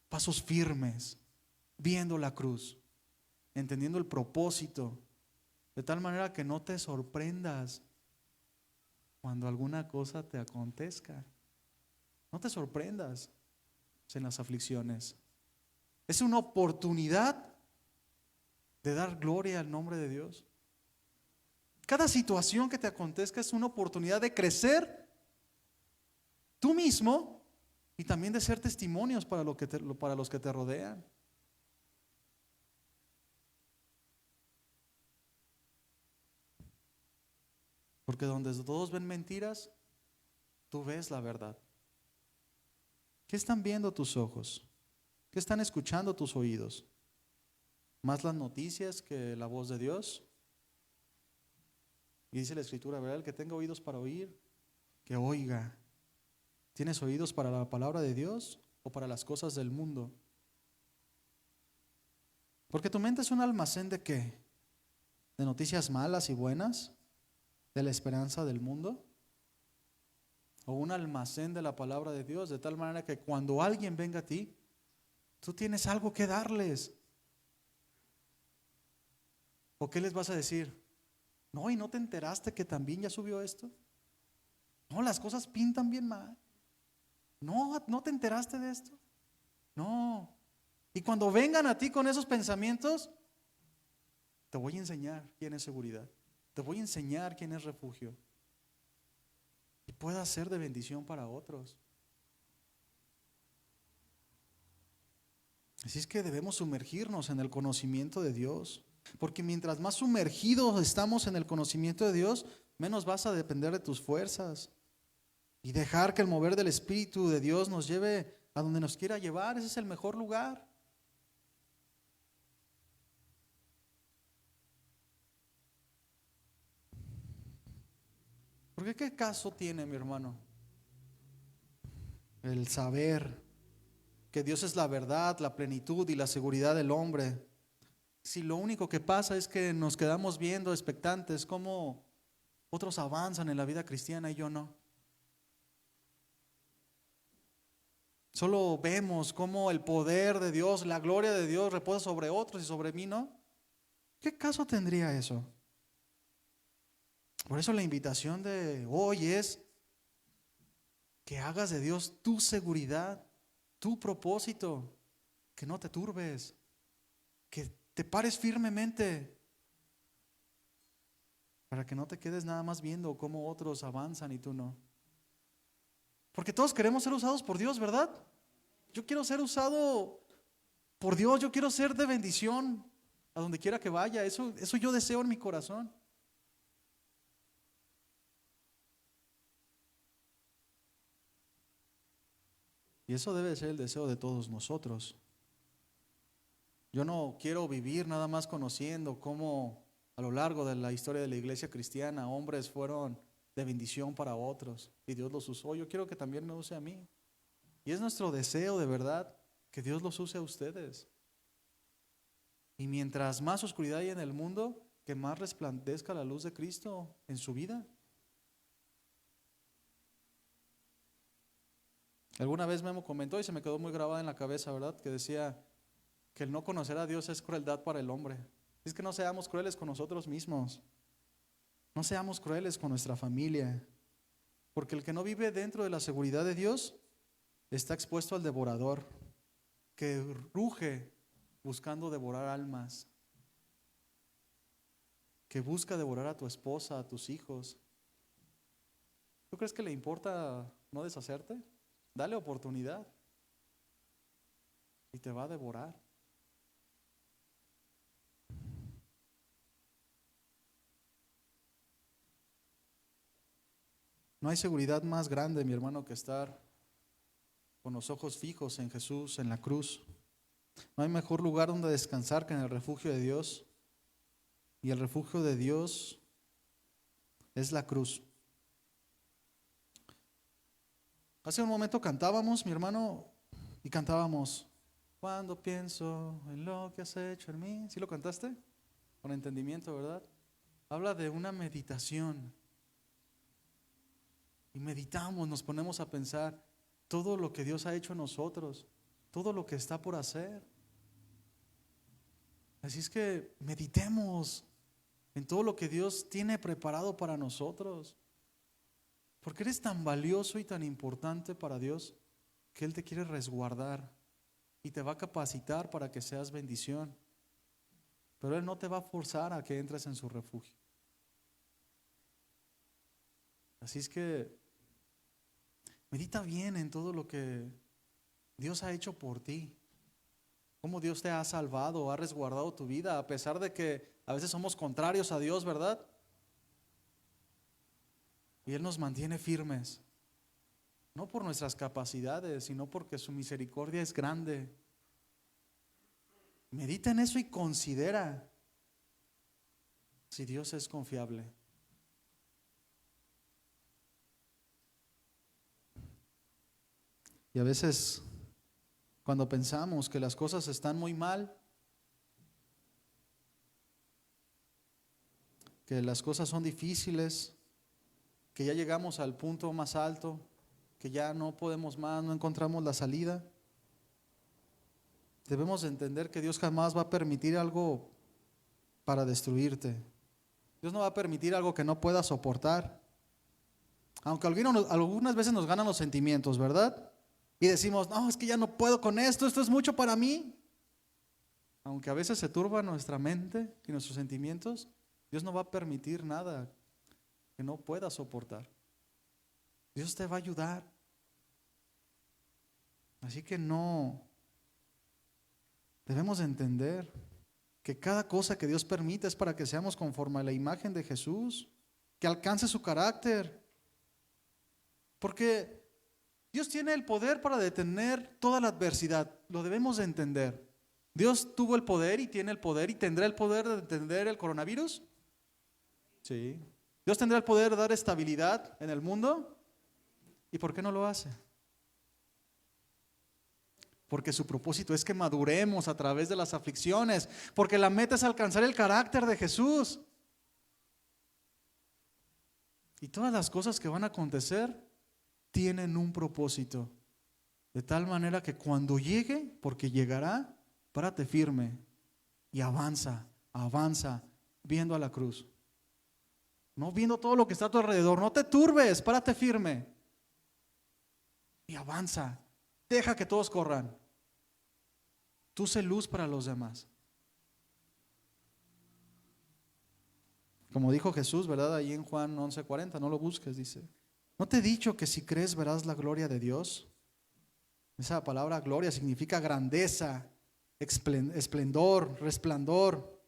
Pasos firmes, viendo la cruz, entendiendo el propósito, de tal manera que no te sorprendas cuando alguna cosa te acontezca. No te sorprendas en las aflicciones. Es una oportunidad de dar gloria al nombre de Dios. Cada situación que te acontezca es una oportunidad de crecer tú mismo y también de ser testimonios para los que te rodean. Porque donde todos ven mentiras, tú ves la verdad. ¿Qué están viendo tus ojos? ¿Qué están escuchando tus oídos? ¿Más las noticias que la voz de Dios? Y dice la Escritura, ¿verdad? El que tenga oídos para oír, que oiga. ¿Tienes oídos para la palabra de Dios o para las cosas del mundo? Porque tu mente es un almacén ¿de qué? ¿De noticias malas y buenas? ¿De la esperanza del mundo? ¿O un almacén de la palabra de Dios? De tal manera que cuando alguien venga a ti, tú tienes algo que darles. ¿O qué les vas a decir? No, ¿y no te enteraste que también ya subió esto? No, las cosas pintan bien mal. No, ¿no te enteraste de esto? No. Y cuando vengan a ti con esos pensamientos, te voy a enseñar quién es seguridad. Te voy a enseñar quién es refugio. Y pueda ser de bendición para otros. Así es que debemos sumergirnos en el conocimiento de Dios. Porque mientras más sumergidos estamos en el conocimiento de Dios, menos vas a depender de tus fuerzas. Y dejar que el mover del Espíritu de Dios nos lleve a donde nos quiera llevar, ese es el mejor lugar. Porque ¿qué caso tiene, mi hermano, el saber que Dios es la verdad, la plenitud y la seguridad del hombre, si lo único que pasa es que nos quedamos viendo expectantes cómo otros avanzan en la vida cristiana y yo no? Solo vemos cómo el poder de Dios, la gloria de Dios reposa sobre otros y sobre mí no. ¿Qué caso tendría eso? Por eso la invitación de hoy es que hagas de Dios tu seguridad, tu propósito, que no te turbes, que te pares firmemente, para que no te quedes nada más viendo cómo otros avanzan y tú no. Porque todos queremos ser usados por Dios, ¿verdad? Yo quiero ser usado por Dios, yo quiero ser de bendición a donde quiera que vaya, eso yo deseo en mi corazón. Y eso debe ser el deseo de todos nosotros. Yo no quiero vivir nada más conociendo cómo a lo largo de la historia de la iglesia cristiana hombres fueron de bendición para otros y Dios los usó. Yo quiero que también me use a mí. Y es nuestro deseo de verdad que Dios los use a ustedes. Y mientras más oscuridad hay en el mundo, que más resplandezca la luz de Cristo en su vida. Alguna vez Memo comentó y se me quedó muy grabada en la cabeza, ¿verdad? Que decía que el no conocer a Dios es crueldad para el hombre. Es que no seamos crueles con nosotros mismos. No seamos crueles con nuestra familia. Porque el que no vive dentro de la seguridad de Dios está expuesto al devorador, que ruge buscando devorar almas, que busca devorar a tu esposa, a tus hijos. ¿Tú crees que le importa no deshacerte? Dale oportunidad y te va a devorar. No hay seguridad más grande, mi hermano, que estar con los ojos fijos en Jesús, en la cruz. No hay mejor lugar donde descansar que en el refugio de Dios. Y el refugio de Dios es la cruz. Hace un momento cantábamos, mi hermano, y cantábamos, cuando pienso en lo que has hecho en mí. ¿Sí lo cantaste? Con entendimiento, ¿verdad? Habla de una meditación. Y meditamos, nos ponemos a pensar todo lo que Dios ha hecho en nosotros, todo lo que está por hacer. Así es que meditemos en todo lo que Dios tiene preparado para nosotros. Porque eres tan valioso y tan importante para Dios que Él te quiere resguardar y te va a capacitar para que seas bendición. Pero Él no te va a forzar a que entres en su refugio. Así es que medita bien en todo lo que Dios ha hecho por ti. Cómo Dios te ha salvado, ha resguardado tu vida, a pesar de que a veces somos contrarios a Dios, ¿verdad? Y Él nos mantiene firmes, no por nuestras capacidades, sino porque su misericordia es grande. Medita en eso y considera si Dios es confiable. Y a veces, cuando pensamos que las cosas están muy mal, que las cosas son difíciles, que ya llegamos al punto más alto, que ya no podemos más, no encontramos la salida, debemos entender que Dios jamás va a permitir algo para destruirte. Dios no va a permitir algo que no puedas soportar. Aunque algunas veces nos ganan los sentimientos, ¿verdad? Y decimos, no, es que ya no puedo con esto es mucho para mí. Aunque a veces se turba nuestra mente y nuestros sentimientos, Dios no va a permitir nada que no puedas soportar. Dios te va a ayudar. Así que debemos entender que cada cosa que Dios permite es para que seamos conforme a la imagen de Jesús, que alcance su carácter. Porque Dios tiene el poder para detener toda la adversidad, lo debemos de entender. Dios tuvo el poder y tiene el poder y tendrá el poder de detener el coronavirus. Sí. Dios tendrá el poder de dar estabilidad en el mundo. ¿Y por qué no lo hace? Porque su propósito es que maduremos a través de las aflicciones, porque la meta es alcanzar el carácter de Jesús. Y todas las cosas que van a acontecer tienen un propósito, de tal manera que cuando llegue, porque llegará, párate firme y avanza, viendo a la cruz. No viendo todo lo que está a tu alrededor, no te turbes, párate firme y avanza. Deja que todos corran. Tú sé luz para los demás. Como dijo Jesús, ¿verdad? Ahí en Juan 11:40, no lo busques, dice. ¿No te he dicho que si crees verás la gloria de Dios? Esa palabra gloria significa grandeza, esplendor, resplandor,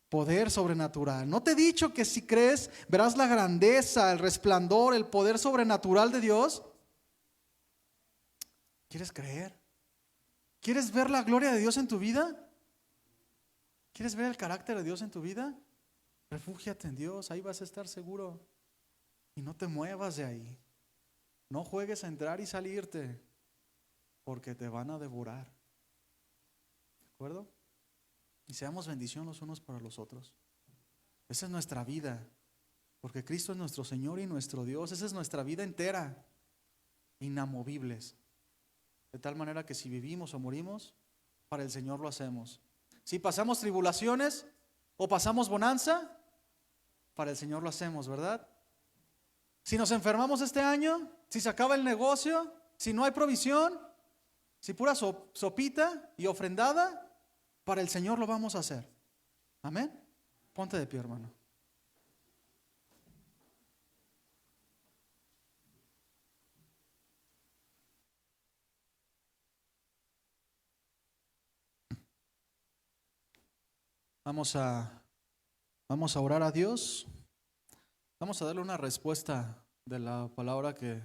poder sobrenatural. ¿No te he dicho que si crees verás la grandeza, el resplandor, el poder sobrenatural de Dios? ¿Quieres creer? ¿Quieres ver la gloria de Dios en tu vida? ¿Quieres ver el carácter de Dios en tu vida? Refúgiate en Dios, ahí vas a estar seguro. Y no te muevas de ahí. No juegues a entrar y salirte, porque te van a devorar. ¿De acuerdo? Y seamos bendición los unos para los otros. Esa es nuestra vida, porque Cristo es nuestro Señor y nuestro Dios. Esa es nuestra vida entera, inamovibles. De tal manera que si vivimos o morimos, para el Señor lo hacemos. Si pasamos tribulaciones o pasamos bonanza, para el Señor lo hacemos, ¿verdad? Si nos enfermamos este año, si se acaba el negocio, si no hay provisión, si pura sopita y ofrendada, para el Señor lo vamos a hacer. Amén. Ponte de pie, hermano. Vamos a orar a Dios. Vamos a darle una respuesta de la palabra que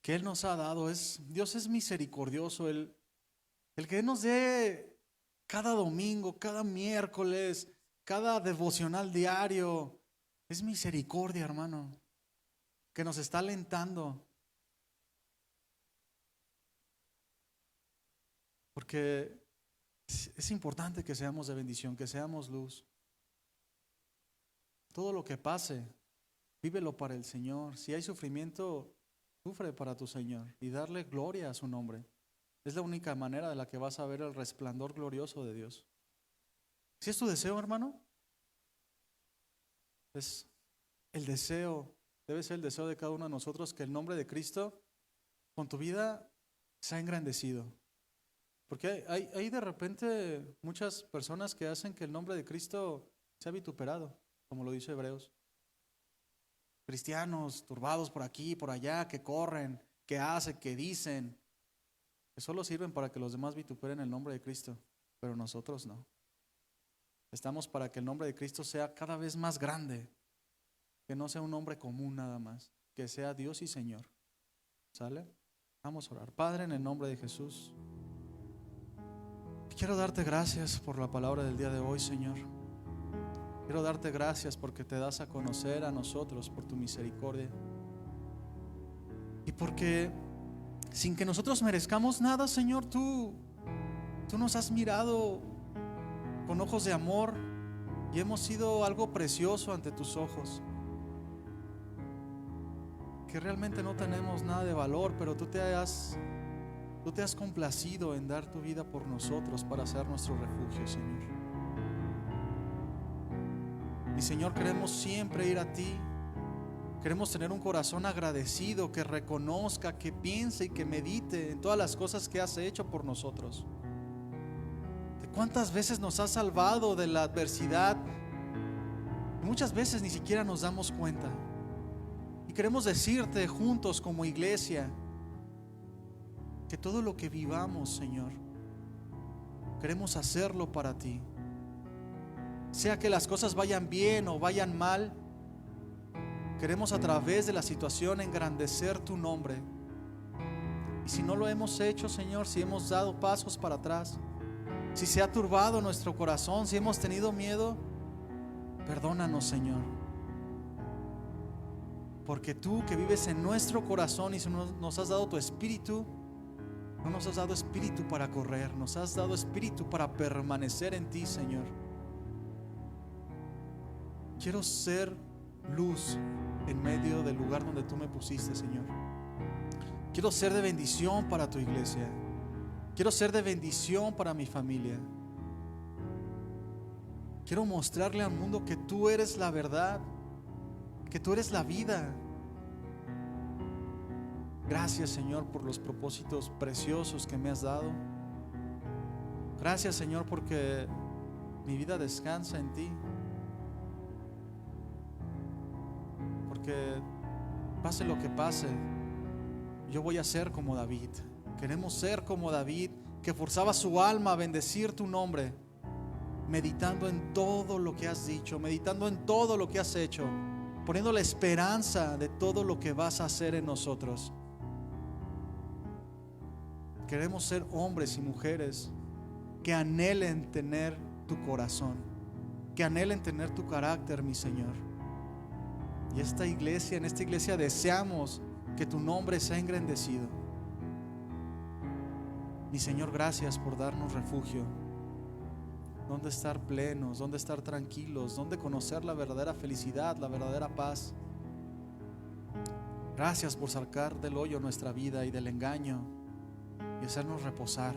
Él nos ha dado. Dios es misericordioso. El que nos dé cada domingo, cada miércoles, cada devocional diario, es misericordia, hermano, que nos está alentando. Porque es importante que seamos de bendición, que seamos luz. Todo lo que pase, vívelo para el Señor. Si hay sufrimiento, sufre para tu Señor y darle gloria a su nombre. Es la única manera de la que vas a ver el resplandor glorioso de Dios. Si es tu deseo, hermano, es el deseo, debe ser el deseo de cada uno de nosotros, que el nombre de Cristo con tu vida sea engrandecido. Porque hay de repente muchas personas que hacen que el nombre de Cristo sea vituperado, como lo dice Hebreos. Cristianos turbados por aquí y por allá, que corren, que hacen, que dicen. que solo sirven para que los demás vituperen el nombre de Cristo, pero nosotros no. Estamos para que el nombre de Cristo sea cada vez más grande, que no sea un nombre común nada más, que sea Dios y Señor. ¿Sale? Vamos a orar. Padre, en el nombre de Jesús, quiero darte gracias por la palabra del día de hoy, Señor. Quiero darte gracias porque te das a conocer a nosotros por tu misericordia. Y porque sin que nosotros merezcamos nada, Señor, tú nos has mirado con ojos de amor y hemos sido algo precioso ante tus ojos. Que realmente no tenemos nada de valor, pero tú te has complacido en dar tu vida por nosotros para ser nuestro refugio, Señor. Y Señor, queremos siempre ir a ti. Queremos tener un corazón agradecido, que reconozca, que piense y que medite en todas las cosas que has hecho por nosotros. De cuántas veces nos has salvado de la adversidad. Y muchas veces ni siquiera nos damos cuenta. Y queremos decirte juntos como iglesia que todo lo que vivamos, Señor, queremos hacerlo para ti. Sea que las cosas vayan bien o vayan mal, queremos a través de la situación engrandecer tu nombre. Y si no lo hemos hecho, Señor, si hemos dado pasos para atrás, si se ha turbado nuestro corazón, si hemos tenido miedo, perdónanos, Señor. Porque tú que vives en nuestro corazón y nos has dado tu espíritu, no nos has dado espíritu para correr, nos has dado espíritu para permanecer en ti, Señor. Quiero ser luz en medio del lugar donde tú me pusiste, Señor. Quiero ser de bendición para tu iglesia. Quiero ser de bendición para mi familia. Quiero mostrarle al mundo que tú eres la verdad, que tú eres la vida. Gracias, Señor, por los propósitos preciosos que me has dado. Gracias, Señor, porque mi vida descansa en ti. Porque pase lo que pase, yo voy a ser como David. Queremos ser como David, que forzaba su alma a bendecir tu nombre, meditando en todo lo que has dicho, meditando en todo lo que has hecho, poniendo la esperanza de todo lo que vas a hacer en nosotros. Queremos ser hombres y mujeres que anhelen tener tu corazón, que anhelen tener tu carácter, mi Señor. Y en esta iglesia deseamos que tu nombre sea engrandecido. Mi Señor, gracias por darnos refugio, donde estar plenos, donde estar tranquilos, donde conocer la verdadera felicidad, la verdadera paz. Gracias por sacar del hoyo nuestra vida y del engaño y hacernos reposar.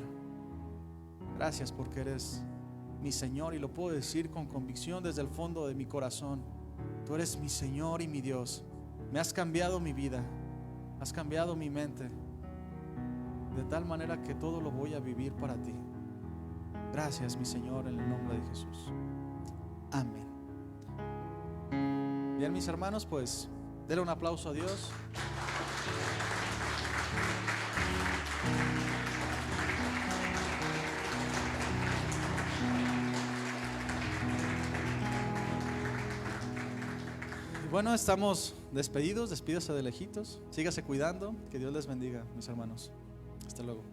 Gracias porque eres mi Señor, y lo puedo decir con convicción desde el fondo de mi corazón. Tú eres mi Señor y mi Dios. Me has cambiado mi vida, has cambiado mi mente, de tal manera que todo lo voy a vivir para ti. Gracias, mi Señor, en el nombre de Jesús. Amén. Bien, mis hermanos, pues denle un aplauso a Dios. Bueno, estamos despedidos, despídase de lejitos, sígase cuidando, que Dios les bendiga, mis hermanos. Hasta luego.